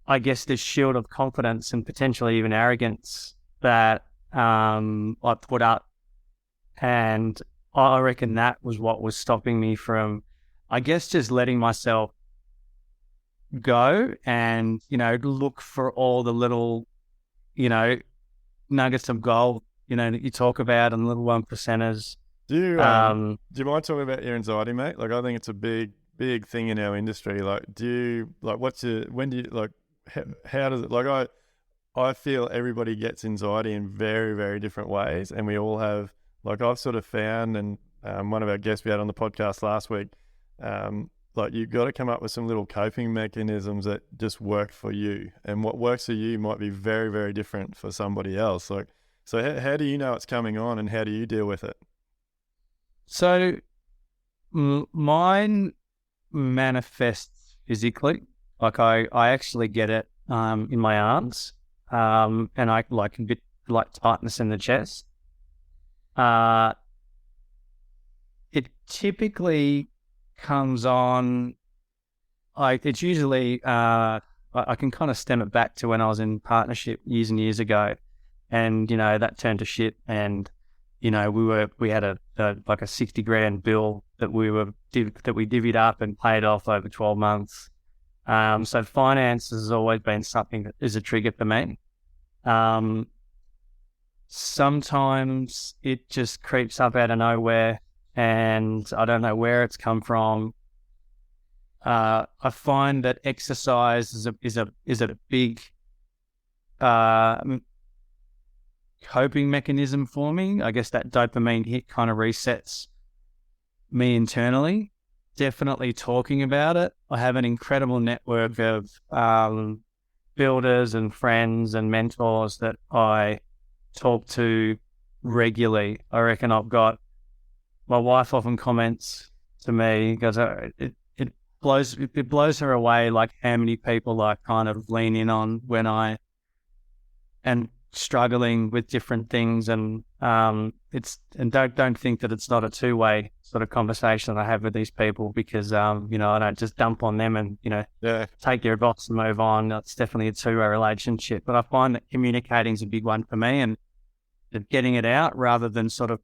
I guess, this shield of confidence and potentially even arrogance that I put up. And I reckon that was what was stopping me from, I guess, just letting myself go and, look for all the little, nuggets of gold, that you talk about and little 1%ers. Do you mind talking about your anxiety, mate? Like, I think it's a big thing in our industry. Like, when do you, like, how does it, like, I feel everybody gets anxiety in very, very different ways. And we all have, like, I've sort of found, and one of our guests we had on the podcast last week, like you've got to come up with some little coping mechanisms that just work for you. And what works for you might be very, very different for somebody else. Like, so how do you know it's coming on and how do you deal with it? So mine manifests physically. Like I actually get it in my arms and I like a bit like tightness in the chest. It typically comes on, like it's usually, I can kind of stem it back to when I was in partnership years and years ago. And, that turned to shit. And, we had a like a 60 grand bill that we divvied up and paid off over 12 months. So finance has always been something that is a trigger for me. Sometimes it just creeps up out of nowhere and I don't know where it's come from. I find that exercise is a big coping mechanism for me. I guess that dopamine hit kind of resets me internally. Definitely talking about it. I have an incredible network of builders and friends and mentors that I talk to regularly. I reckon I've got, my wife often comments to me, because it blows her away, like how many people I kind of lean in on when I am struggling with different things, and don't think that it's not a two-way sort of conversation I have with these people, because I don't just dump on them and take their advice and move on. It's definitely a two-way relationship, but I find that communicating is a big one for me, and getting it out rather than sort of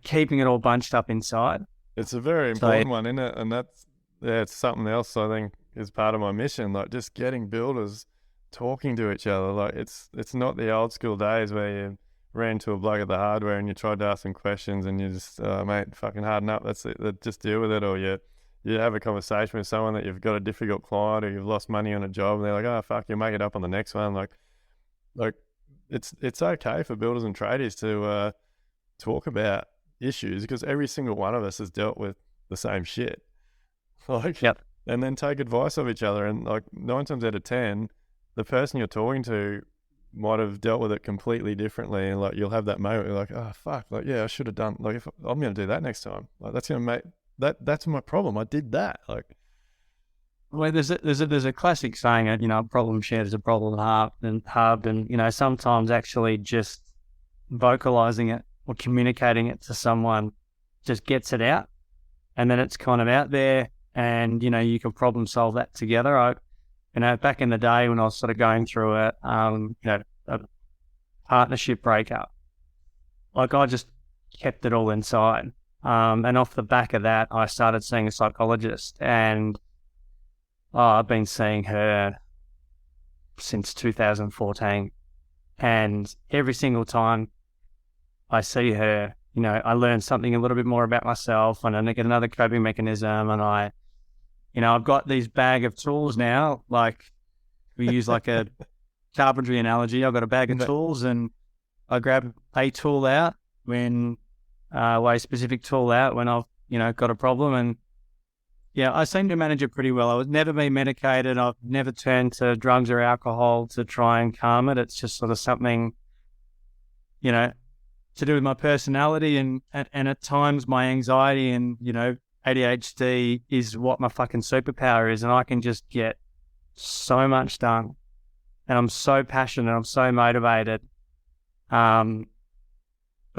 keeping it all bunched up inside. It's a very important one, isn't it? And it's something else I think is part of my mission, like just getting builders talking to each other. Like it's not the old school days where you ran to a bloke at the hardware and you tried to ask some questions and you just, mate, fucking harden up. That's it. Just deal with it. Or you have a conversation with someone that you've got a difficult client or you've lost money on a job and they're like, oh, fuck, you'll make it up on the next one. Like like it's okay for builders and tradies to talk about issues, because every single one of us has dealt with the same shit. Like, Yep. and then take advice of each other. And like 9 times out of 10, the person you're talking to might have dealt with it completely differently. And like, you'll have that moment, you're like, oh, fuck, like, yeah, I should have done, like, if I'm going to do that next time, like, that's going to make that's my problem. I did that. Like, Well, there's a classic saying that, a problem shared is a problem halved, and sometimes actually just vocalizing it or communicating it to someone just gets it out, and then it's kind of out there, and you can problem solve that together. Back in the day when I was sort of going through a partnership breakup, like I just kept it all inside, and off the back of that, I started seeing a psychologist, and I've been seeing her since 2014, and every single time I see her, I learn something a little bit more about myself, and I get another coping mechanism, and I've got these bag of tools now. Like, we use like a carpentry analogy. I've got a bag of tools, and I grab a tool out when, a specific tool out when I've, got a problem. And yeah, I seem to manage it pretty well. I would never be medicated. I've never turned to drugs or alcohol to try and calm it. It's just sort of something, to do with my personality, and at times my anxiety and, ADHD is what my fucking superpower is, and I can just get so much done, and I'm so passionate, I'm so motivated. But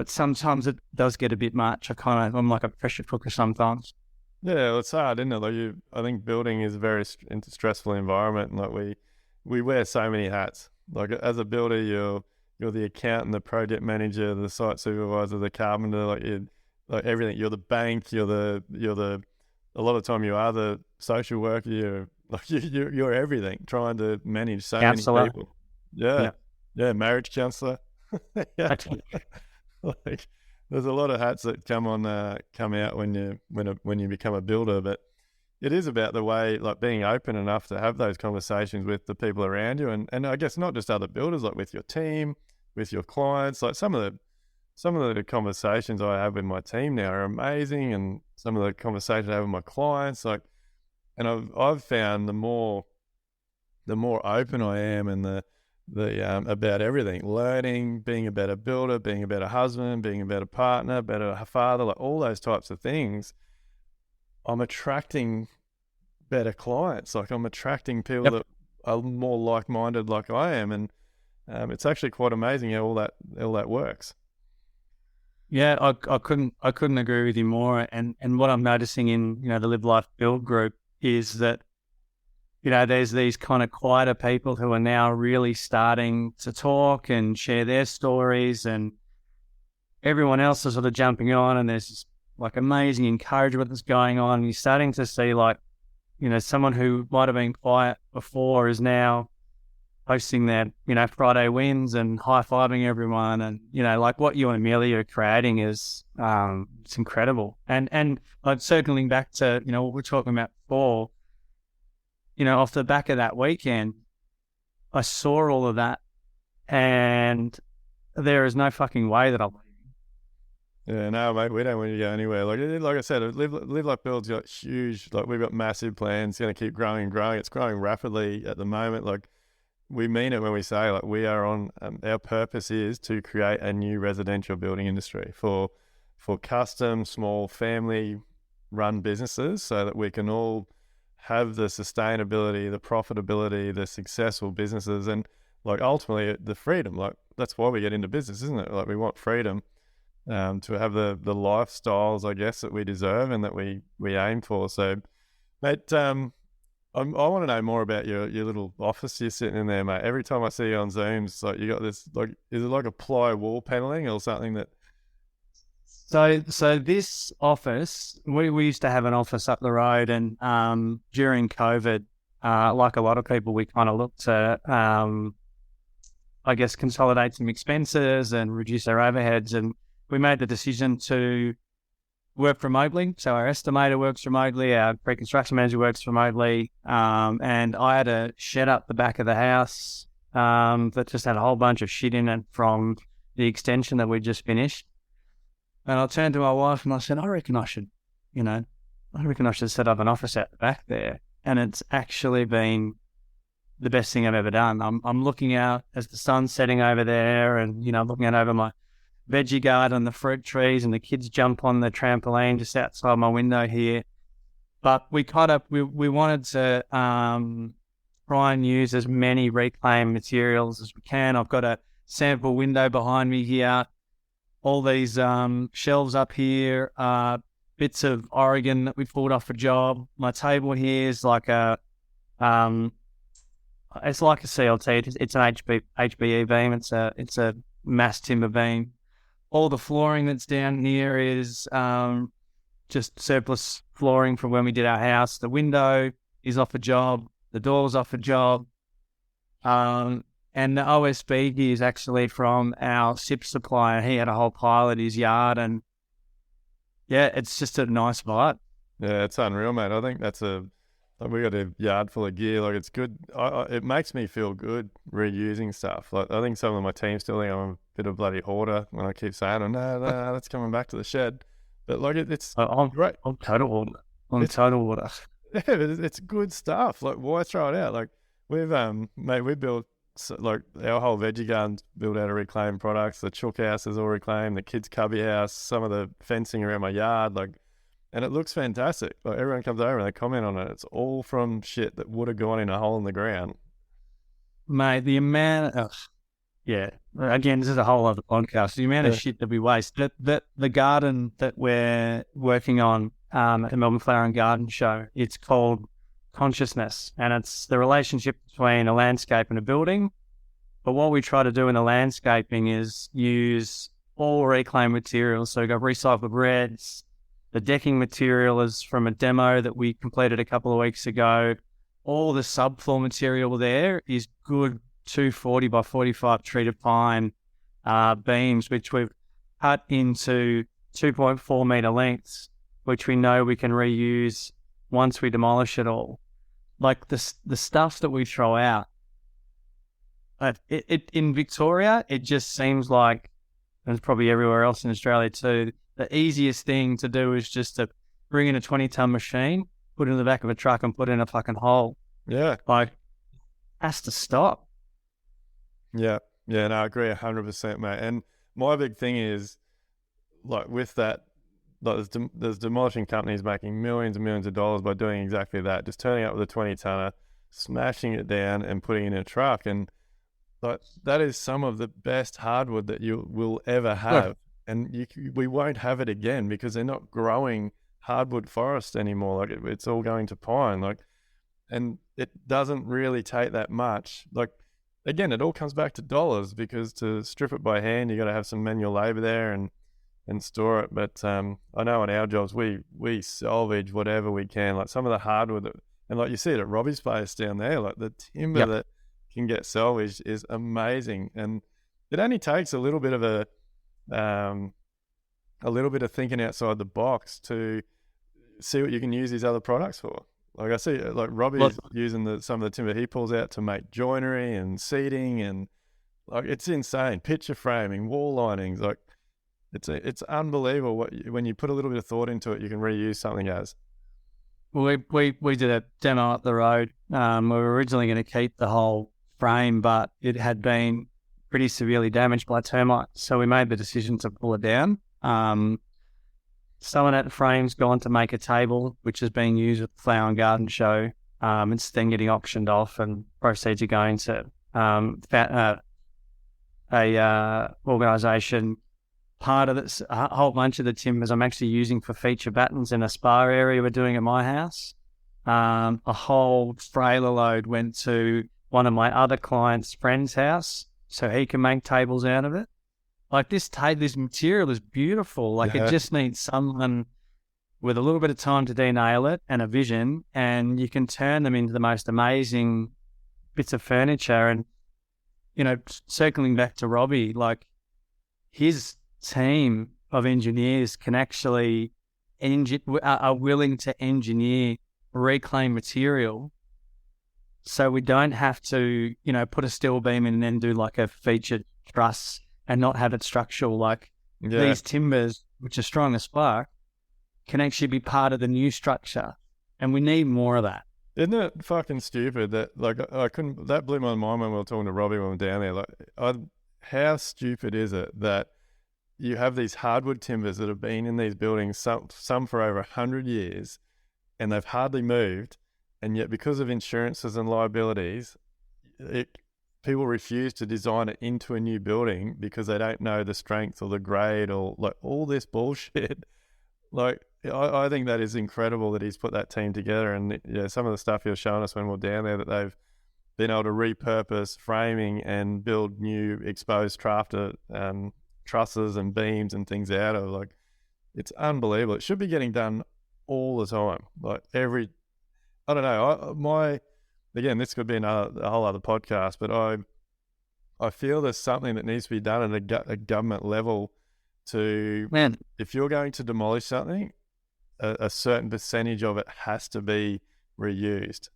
sometimes it does get a bit much. I'm like a pressure cooker sometimes. yeah, well, it's hard, isn't it? Like, I think building is a very stressful environment, and like we wear so many hats. Like, as a builder, you're the accountant, the project manager, the site supervisor, the carpenter, like everything. You're the bank. You're the. A lot of the time, you are the social worker. You're everything, trying to manage so Counselor. many people. Yeah, marriage counselor. Yeah, like, there's a lot of hats that come out when you become a builder, but it is about the way, like, being open enough to have those conversations with the people around you, and I guess not just other builders, like with your team, with your clients. Like, some of the conversations I have with my team now are amazing, and some of the conversations I have with my clients, like, and I've found the more open I am, and the about everything, learning, being a better builder, being a better husband, being a better partner, better father, like all those types of things, I'm attracting better clients. Like, I'm attracting people that are more like-minded like I am, and it's actually quite amazing how all that works. Yeah, I couldn't agree with you more. And what I'm noticing in, the Live Life Build group is that, there's these kind of quieter people who are now really starting to talk and share their stories, and everyone else is sort of jumping on, and there's this, like, amazing encouragement that's going on. And you're starting to see, like, someone who might have been quiet before is now posting their, Friday wins and high-fiving everyone. And, like, what you and Amelia are creating is, it's incredible. And like, circling back to, what we're talking about before, off the back of that weekend, I saw all of that, and there is no fucking way that I'm leaving. Yeah, no, mate, we don't want you to go anywhere. Like I said, Live Like Build's got huge, like, we've got massive plans. It's going to keep growing and growing. It's growing rapidly at the moment. Like, we mean it when we say, like, we are on, our purpose is to create a new residential building industry for custom, small, family-run businesses, so that we can all have the sustainability, the profitability, the successful businesses, and, like, ultimately the freedom. Like, that's why we get into business, isn't it? Like, we want freedom. To have the lifestyles, I guess, that we deserve and that we aim for. So, mate, I want to know more about your little office you're sitting in there, mate. Every time I see you on Zooms, like, you got this, like, is it like a ply wall paneling or something that? So this office, we used to have an office up the road, and during COVID, like a lot of people, we kind of looked to, I guess, consolidate some expenses and reduce our overheads, and we made the decision to work remotely. So our estimator works remotely, our pre-construction manager works remotely, and I had a shed up the back of the house, that just had a whole bunch of shit in it from the extension that we just finished. And I turned to my wife and I said, I reckon I should set up an office out the back there. And it's actually been the best thing I've ever done. I'm looking out as the sun's setting over there, and looking out over my veggie garden, the fruit trees, and the kids jump on the trampoline just outside my window here. But we wanted to try and use as many reclaimed materials as we can. I've got a sample window behind me here. All these shelves up here, bits of Oregon that we pulled off a job. My table here is like it's like a CLT. It's an HBE beam. It's a mass timber beam. All the flooring that's down here is just surplus flooring from when we did our house. The window is off a job. The door's off a job. And the OSB here is actually from our SIP supplier. He had a whole pile at his yard, and yeah, it's just a nice vibe. Yeah, it's unreal, mate. I think we got a yard full of gear. Like, it's good. It makes me feel good reusing stuff. Like, I think some of my team still think I'm a bit of bloody hoarder when I keep saying, "Oh no, that's coming back to the shed." But like, I'm great. I'm total order. Total order. Yeah, it's good stuff. Like, why throw it out? Like, we've mate, we built like our whole veggie garden's built out of reclaimed products. The chook house is all reclaimed. The kids' cubby house, some of the fencing around my yard, like. And it looks fantastic. Like, everyone comes over and they comment on it. It's all from shit that would have gone in a hole in the ground. Mate, the amount of, again, this is a whole other podcast. The amount of shit that we waste. The garden that we're working on at the Melbourne Flower and Garden Show, it's called Consciousness. And it's the relationship between a landscape and a building. But what we try to do in the landscaping is use all reclaimed materials. So we've got recycled reds. The decking material is from a demo that we completed a couple of weeks ago. All the subfloor material there is good 240 by 45 treated pine beams, which we've cut into 2.4 metre lengths, which we know we can reuse once we demolish it all. Like, the stuff that we throw out, in Victoria, it just seems like, and it's probably everywhere else in Australia too, the easiest thing to do is just to bring in a 20-ton machine, put it in the back of a truck and put it in a fucking hole. Yeah. Like, has to stop. Yeah. Yeah, no, I agree 100%, mate. And my big thing is, like, with that, like, there's demolishing companies making millions and millions of dollars by doing exactly that, just turning up with a 20-tonner, smashing it down and putting it in a truck. And, like, that is some of the best hardwood that you will ever have. Look. And we won't have it again because they're not growing hardwood forest anymore. Like, it's all going to pine. Like, and it doesn't really take that much. Like, again, it all comes back to dollars, because to strip it by hand, you got to have some manual labor there and store it. But I know in our jobs, we salvage whatever we can. Like, some of the hardwood and like you see it at Robbie's place down there, like the timber that can get salvaged is amazing. And it only takes a little bit of thinking outside the box to see what you can use these other products for. Like, I see, like, Robbie's using some of the timber he pulls out to make joinery and seating, and like, it's insane. Picture framing, wall linings, like, it's unbelievable when you put a little bit of thought into it, you can reuse something as. Well, we did a demo up the road. We were originally going to keep the whole frame, but it had been pretty severely damaged by termites, so we made the decision to pull it down. Someone at the frame's gone to make a table, which is being used at the Flower and Garden Show. It's then getting auctioned off, and proceeds are going to a organisation. Part of this, a whole bunch of the timbers I'm actually using for feature battens in a spa area we're doing at my house. A whole trailer load went to one of my other clients' friend's house, so he can make tables out of it. Like, this material is beautiful. Like, it just needs someone with a little bit of time to denail it and a vision, and you can turn them into the most amazing bits of furniture. And, circling back to Robbie, like, his team of engineers can actually are willing to engineer reclaimed material so we don't have to, put a steel beam in and then do like a featured truss and not have it structural. Like these timbers, which are strong as fuck, can actually be part of the new structure, and we need more of that. Isn't it fucking stupid that, like, I couldn't, that blew my mind when we were talking to Robbie when we were down there. Like, how stupid is it that you have these hardwood timbers that have been in these buildings, some for over 100 years, and they've hardly moved, and yet because of insurances and liabilities, people refuse to design it into a new building because they don't know the strength or the grade or like all this bullshit. Like, I think that is incredible that he's put that team together, and some of the stuff he was showing us when we were down there, that they've been able to repurpose framing and build new exposed trusses and beams and things out of. Like, it's unbelievable. It should be getting done all the time. Like I don't know. Again, this could be a whole other podcast, but I feel there's something that needs to be done at a government level to, if you're going to demolish something, a certain percentage of it has to be reused.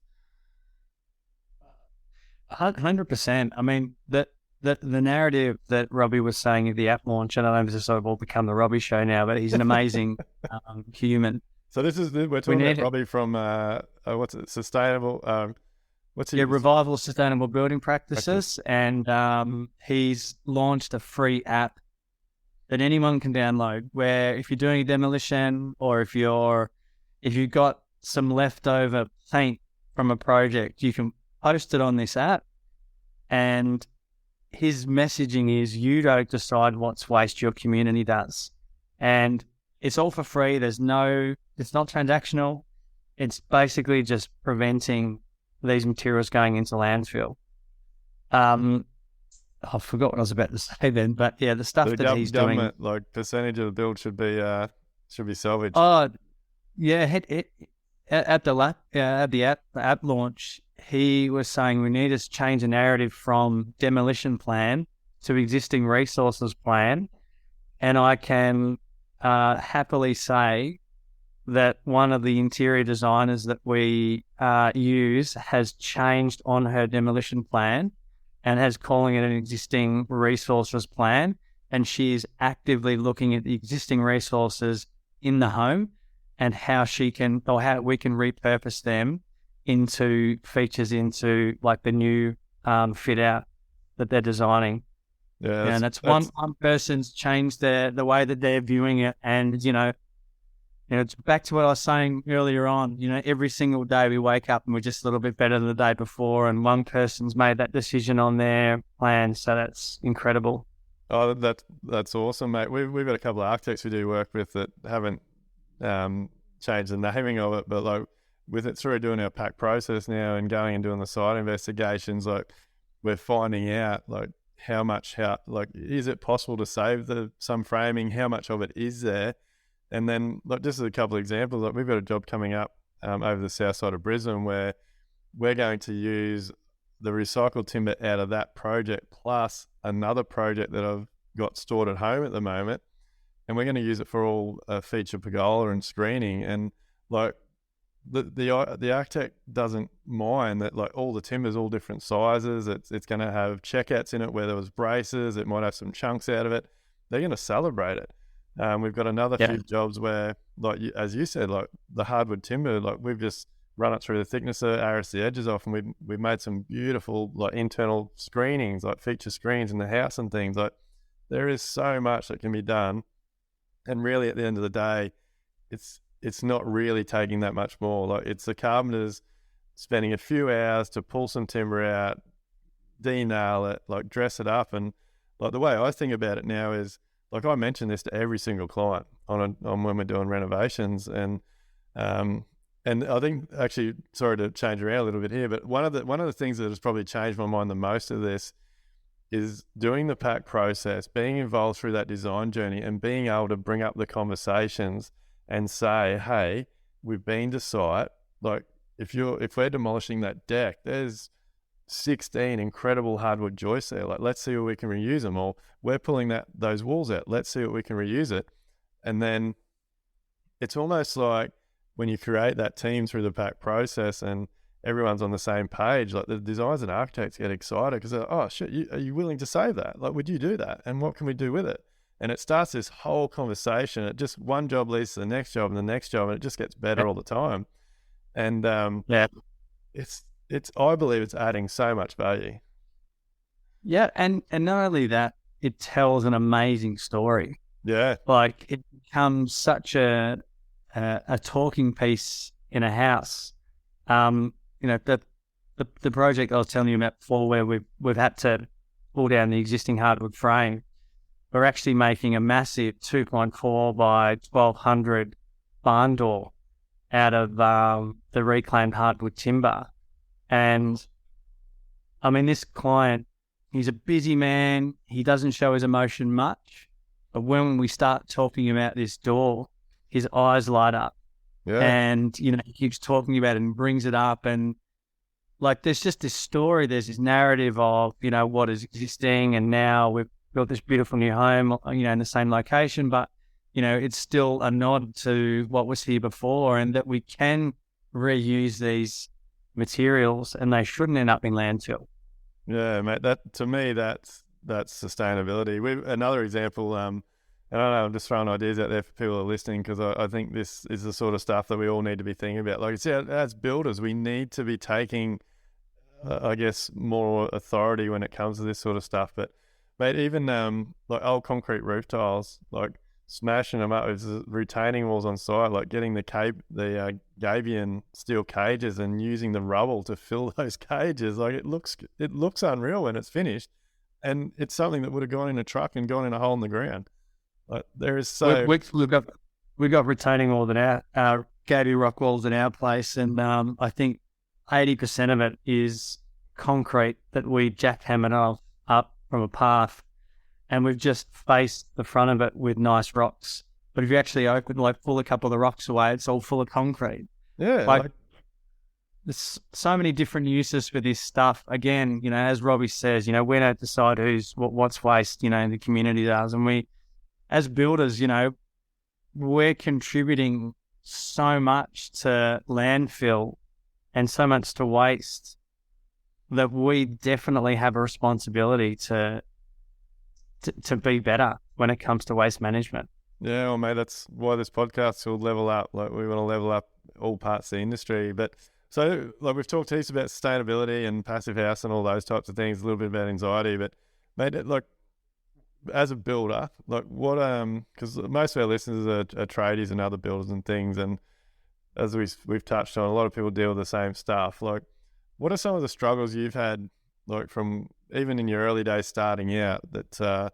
100%. I mean, the narrative that Robbie was saying at the app launch, and I know this has sort of all become the Robbie show now, but he's an amazing human. So we're talking about Robbie from what's it? Sustainable. Revival of Sustainable Building Practices, and he's launched a free app that anyone can download, where if you're doing a demolition, or if you've got some leftover paint from a project, you can post it on this app. And his messaging is, you don't decide what's waste, your community does. And it's all for free. It's not transactional. It's basically just preventing these materials going into landfill. I forgot what I was about to say then, but yeah, the stuff that he's doing, like percentage of the build should be salvaged. Oh, yeah. At the app launch, he was saying we need to change the narrative from demolition plan to existing resources plan, and I can happily say that one of the interior designers that we use has changed on her demolition plan and has calling it an existing resources plan, and she is actively looking at the existing resources in the home and how we can repurpose them into features, into like the new fit out that they're designing. Yeah, and that's one person's changed the way that they're viewing it. And it's back to what I was saying earlier on. Every single day we wake up and we're just a little bit better than the day before, and one person's made that decision on their plan. So that's incredible. Oh, that's awesome, mate. We've got a couple of architects we do work with that haven't changed the naming of it, but like with it through doing our pack process now and going and doing the site investigations, like we're finding out like how is it possible to save some framing? How much of it is there? And then, like, just as a couple of examples, like we've got a job coming up over the south side of Brisbane where we're going to use the recycled timber out of that project plus another project that I've got stored at home at the moment, and we're going to use it for all feature pergola and screening. And like the architect doesn't mind that like all the timber's all different sizes. It's going to have checkouts in it where there was braces. It might have some chunks out of it. They're going to celebrate it. We've got another few jobs where, like as you said, like the hardwood timber, like we've just run it through the thicknesser, arris the edges off, and we've made some beautiful like internal screenings, like feature screens in the house and things. Like there is so much that can be done, and really at the end of the day, it's not really taking that much more. Like it's the carpenters spending a few hours to pull some timber out, de-nail it, like dress it up, and like the way I think about it now is, like I mention this to every single client on when we're doing renovations, and I think actually, sorry to change around a little bit here, but one of the things that has probably changed my mind the most of this is doing the pack process, being involved through that design journey, and being able to bring up the conversations and say, hey, we've been to site. Like if we're demolishing that deck, there's 16 incredible hardwood joists there. Like, let's see what we can reuse them. Or we're pulling those walls out. Let's see what we can reuse it. And then it's almost like when you create that team through the pack process and everyone's on the same page. Like the designers and architects get excited because they're like, oh shit, are you willing to save that? Like, would you do that? And what can we do with it? And it starts this whole conversation. It just, one job leads to the next job and the next job, and it just gets better all the time. And Yeah. it's I believe it's adding so much value. Yeah. And not only that, it tells an amazing story. Yeah. Like it becomes such a talking piece in a house. The project I was telling you about before, where we've had to pull down the existing hardwood frame, we're actually making a massive 2.4 by 1200 barn door out of the reclaimed hardwood timber. And I mean, this client, he's a busy man. He doesn't show his emotion much. But when we start talking about this door, his eyes light up. Yeah. And, he keeps talking about it and brings it up. And like, there's just this story, there's this narrative of, what is existing. And now we've built this beautiful new home, in the same location, but, it's still a nod to what was here before, and that we can reuse these materials and they shouldn't end up in landfill. Yeah, mate. That, to me, that's sustainability. Another example. I don't know. I'm just throwing ideas out there for people who are listening, because I think this is the sort of stuff that we all need to be thinking about. Like I said, as builders, we need to be taking, I guess, more authority when it comes to this sort of stuff. But mate, even like old concrete roof tiles, like smashing them up with retaining walls on site, like getting the Gabion steel cages and using the rubble to fill those cages. Like it looks unreal when it's finished, and it's something that would have gone in a truck and gone in a hole in the ground. Like there is so we've got retaining walls in our Gaby rock walls in our place, and I think 80% of it is concrete that we jackhammered up from a path, and we've just faced the front of it with nice rocks. But if you actually pull a couple of the rocks away, it's all full of concrete. Yeah, there's so many different uses for this stuff. Again, as Robbie says, we don't decide what's waste. The community does, and we, as builders, we're contributing so much to landfill and so much to waste that we definitely have a responsibility to be better when it comes to waste management. Yeah, well, mate, that's why this podcast will level up. Like, we want to level up all parts of the industry. But so, like, we've talked heaps about sustainability and passive house and all those types of things, a little bit about anxiety. But, mate, like, as a builder, like, what, because most of our listeners are tradies and other builders and things. And as we've touched on, a lot of people deal with the same stuff. Like, what are some of the struggles you've had, like, from even in your early days starting out, that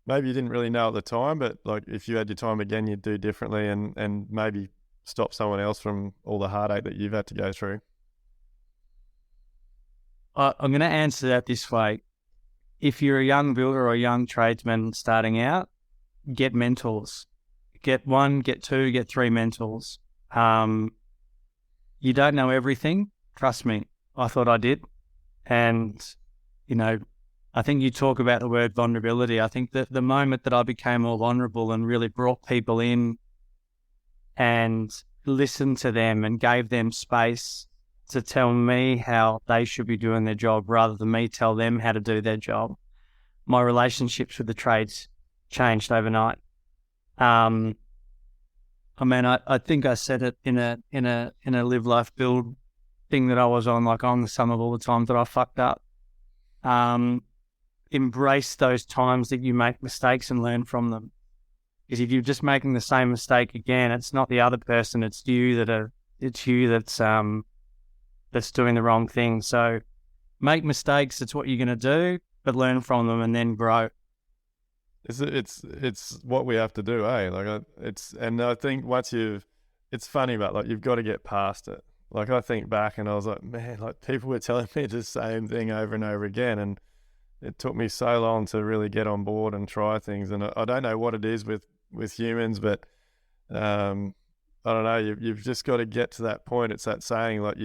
maybe you didn't really know at the time, but like if you had your time again, you'd do differently, and maybe stop someone else from all the heartache that you've had to go through? I'm going to answer that this way. If you're a young builder or a young tradesman starting out, get mentors. Get 1, get 2, get 3 mentors. You don't know everything. Trust me. I thought I did. And, I think you talk about the word vulnerability. I think that the moment that I became more vulnerable and really brought people in and listened to them and gave them space to tell me how they should be doing their job rather than me tell them how to do their job, my relationships with the trades changed overnight. I think I said it in a live, life, build thing that I was on, like on the sum of all the times that I fucked up. Embrace those times that you make mistakes and learn from them. Because if you're just making the same mistake again, it's not the other person, it's you that's doing the wrong thing. So make mistakes, it's what you're going to do, but learn from them and then grow. It's what we have to do, eh? Like and I think it's funny, but like you've got to get past it. Like I think back and I was like, man, like people were telling me the same thing over and over again, and it took me so long to really get on board and try things. And I don't know what it is with humans, but I don't know. You've just got to get to that point. It's that saying, like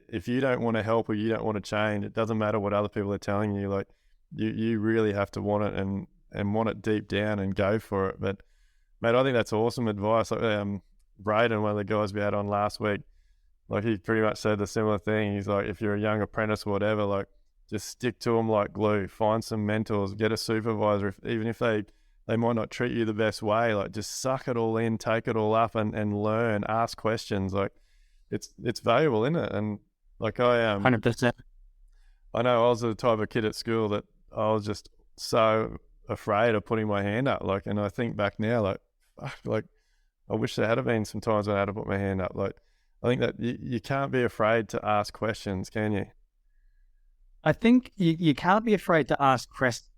if you don't want to help or you don't want to change, it doesn't matter what other people are telling you. Like you really have to want it and want it deep down and go for it. But mate, I think that's awesome advice. Like Braden, one of the guys we had on last week, Like he pretty much said the similar thing. He's like, if you're a young apprentice or whatever, like just stick to them like glue. Find some mentors, get a supervisor, even if they might not treat you the best way. Like just suck it all in, take it all up, and learn. Ask questions. Like it's valuable, isn't it? And like 100%. I know I was the type of kid at school that I was just so afraid of putting my hand up. Like, and I think back now, like, fuck, like I wish there had been some times when I had to put my hand up. Like, I think that you can't be afraid to ask questions, can you? I think you can't be afraid to ask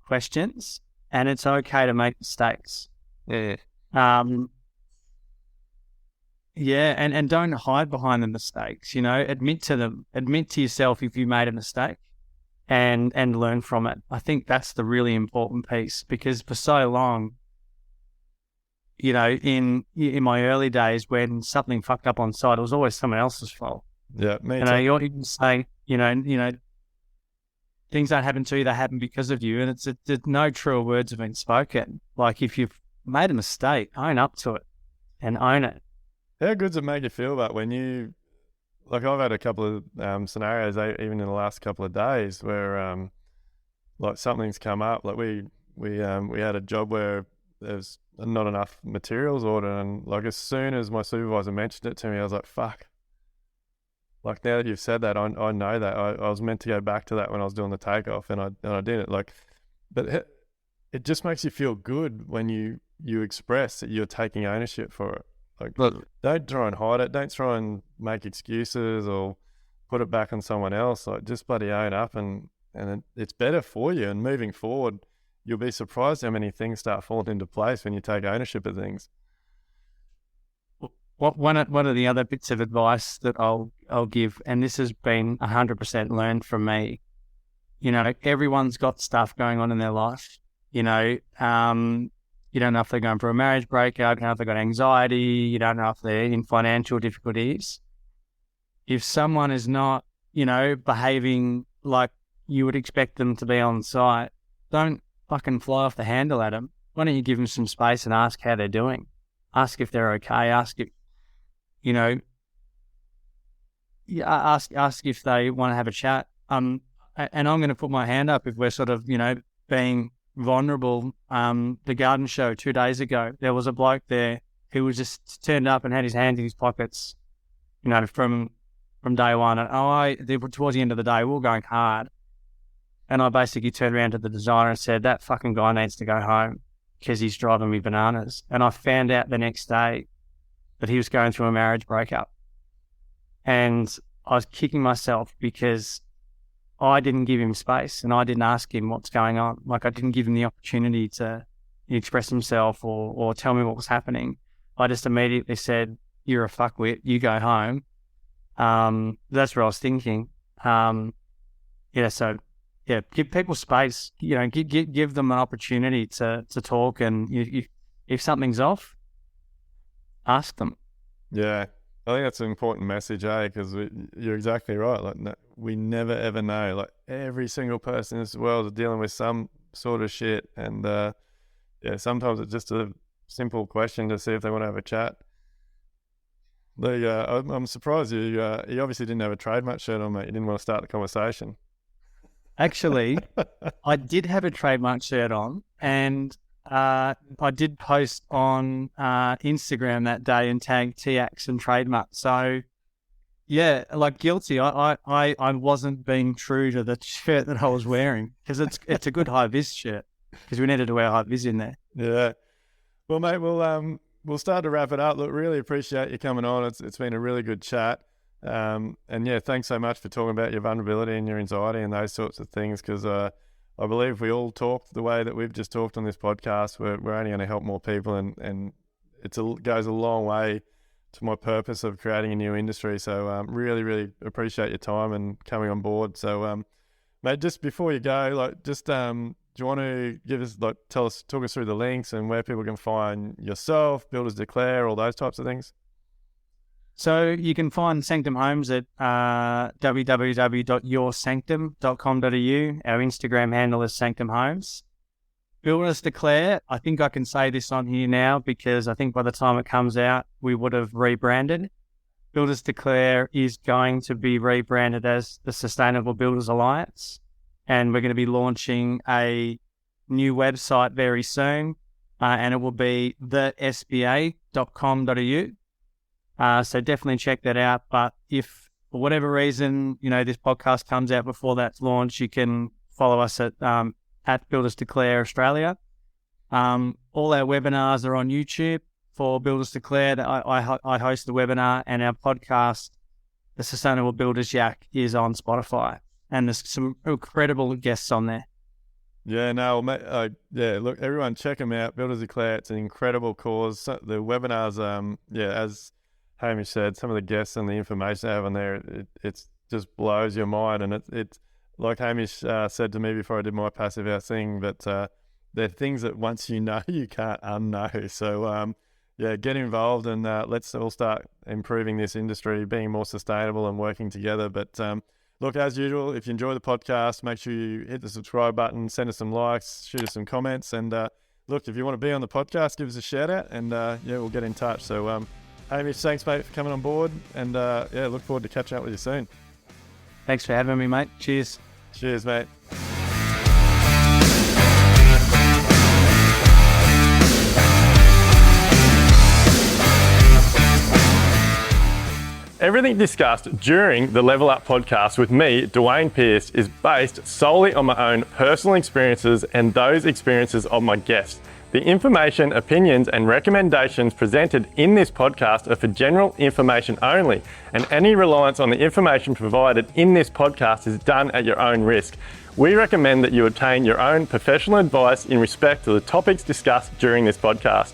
questions, and it's okay to make mistakes. Yeah. Yeah, and don't hide behind the mistakes, admit to them, admit to yourself if you made a mistake and learn from it. I think that's the really important piece, because for so long, in my early days when something fucked up on site, it was always someone else's fault. Yeah, me too. You can say, things don't happen to you, they happen because of you. And there's no truer words have been spoken. Like if you've made a mistake, own up to it and own it. How good does it make you feel about when you, like I've had a couple of scenarios, even in the last couple of days where like something's come up. Like we had a job where there's not enough materials ordered, and like as soon as my supervisor mentioned it to me, I was like, fuck. Like now that you've said that, I know that I was meant to go back to that when I was doing the takeoff, and I didn't. Like, but it just makes you feel good when you express that you're taking ownership for it. Like, look, don't try and hide it. Don't try and make excuses or put it back on someone else. Like, just bloody own up, and it's better for you. And moving forward, you'll be surprised how many things start falling into place when you take ownership of things. One of the other bits of advice that I'll give, and this has been 100% learned from me, everyone's got stuff going on in their life. You don't know if they're going for a marriage breakup, you don't know if they've got anxiety, you don't know if they're in financial difficulties. If someone is not, behaving like you would expect them to be on site, don't fucking fly off the handle at them. Why don't you give them some space and ask how they're doing? Ask if they're okay. Ask if, ask if they want to have a chat. And I'm going to put my hand up if we're sort of, being vulnerable. The garden show 2 days ago, there was a bloke there who was just turned up and had his hands in his pockets, from day one. And towards the end of the day, we were going hard. And I basically turned around to the designer and said, that fucking guy needs to go home because he's driving me bananas. And I found out the next day that he was going through a marriage breakup. And I was kicking myself because I didn't give him space and I didn't ask him what's going on. Like, I didn't give him the opportunity to express himself or tell me what was happening. I just immediately said, you're a fuckwit, you go home. That's what I was thinking. Give people space, give them an opportunity to talk. And if something's off, ask them. Yeah. I think that's an important message, because you're exactly right. Like, we never ever know. Like, every single person in this world is dealing with some sort of shit, and sometimes it's just a simple question to see if they want to have a chat. I'm surprised you obviously didn't have a trademark shirt on, mate. You didn't want to start the conversation. Actually, I did have a trademark shirt on, and I did post on Instagram that day and tag TX and trademark. So, yeah, like guilty. I wasn't being true to the shirt that I was wearing, because it's a good high vis shirt, because we needed to wear high vis in there. Yeah. Well, mate, we'll start to wrap it up. Look, really appreciate you coming on. It's been a really good chat. And yeah, thanks so much for talking about your vulnerability and your anxiety and those sorts of things, because I believe if we all talk the way that we've just talked on this podcast, we're only going to help more people, and it goes a long way to my purpose of creating a new industry. So really, really appreciate your time and coming on board. So mate, just before you go, do you want to talk us through the links and where people can find yourself, Builders Declare, all those types of things? So you can find Sanctum Homes at www.yoursanctum.com.au. Our Instagram handle is Sanctum Homes. Builders Declare, I think I can say this on here now, because I think by the time it comes out, we would have rebranded. Builders Declare is going to be rebranded as the Sustainable Builders Alliance, and we're going to be launching a new website very soon, and it will be thesba.com.au. So definitely check that out. But if for whatever reason, this podcast comes out before that's launched, you can follow us at Builders Declare Australia. All our webinars are on YouTube for Builders Declare. I host the webinar, and our podcast, The Sustainable Builders Yak, is on Spotify. And there's some incredible guests on there. Yeah, no, mate, look, everyone check them out. Builders Declare, it's an incredible cause. The webinars, as Hamish said, some of the guests and the information they have on there, it just blows your mind. And it's like Hamish said to me before I did my passive house thing, but they're things that once you know, you can't unknow. So, get involved, and let's all start improving this industry, being more sustainable and working together. But look, as usual, if you enjoy the podcast, make sure you hit the subscribe button, send us some likes, shoot us some comments. And look, if you want to be on the podcast, give us a shout out, and we'll get in touch. So, Hamish, thanks, mate, for coming on board. And look forward to catching up with you soon. Thanks for having me, mate. Cheers. Cheers, mate. Everything discussed during the Level Up podcast with me, Duayne Pearce, is based solely on my own personal experiences and those experiences of my guests. The information, opinions, and recommendations presented in this podcast are for general information only, and any reliance on the information provided in this podcast is done at your own risk. We recommend that you obtain your own professional advice in respect to the topics discussed during this podcast.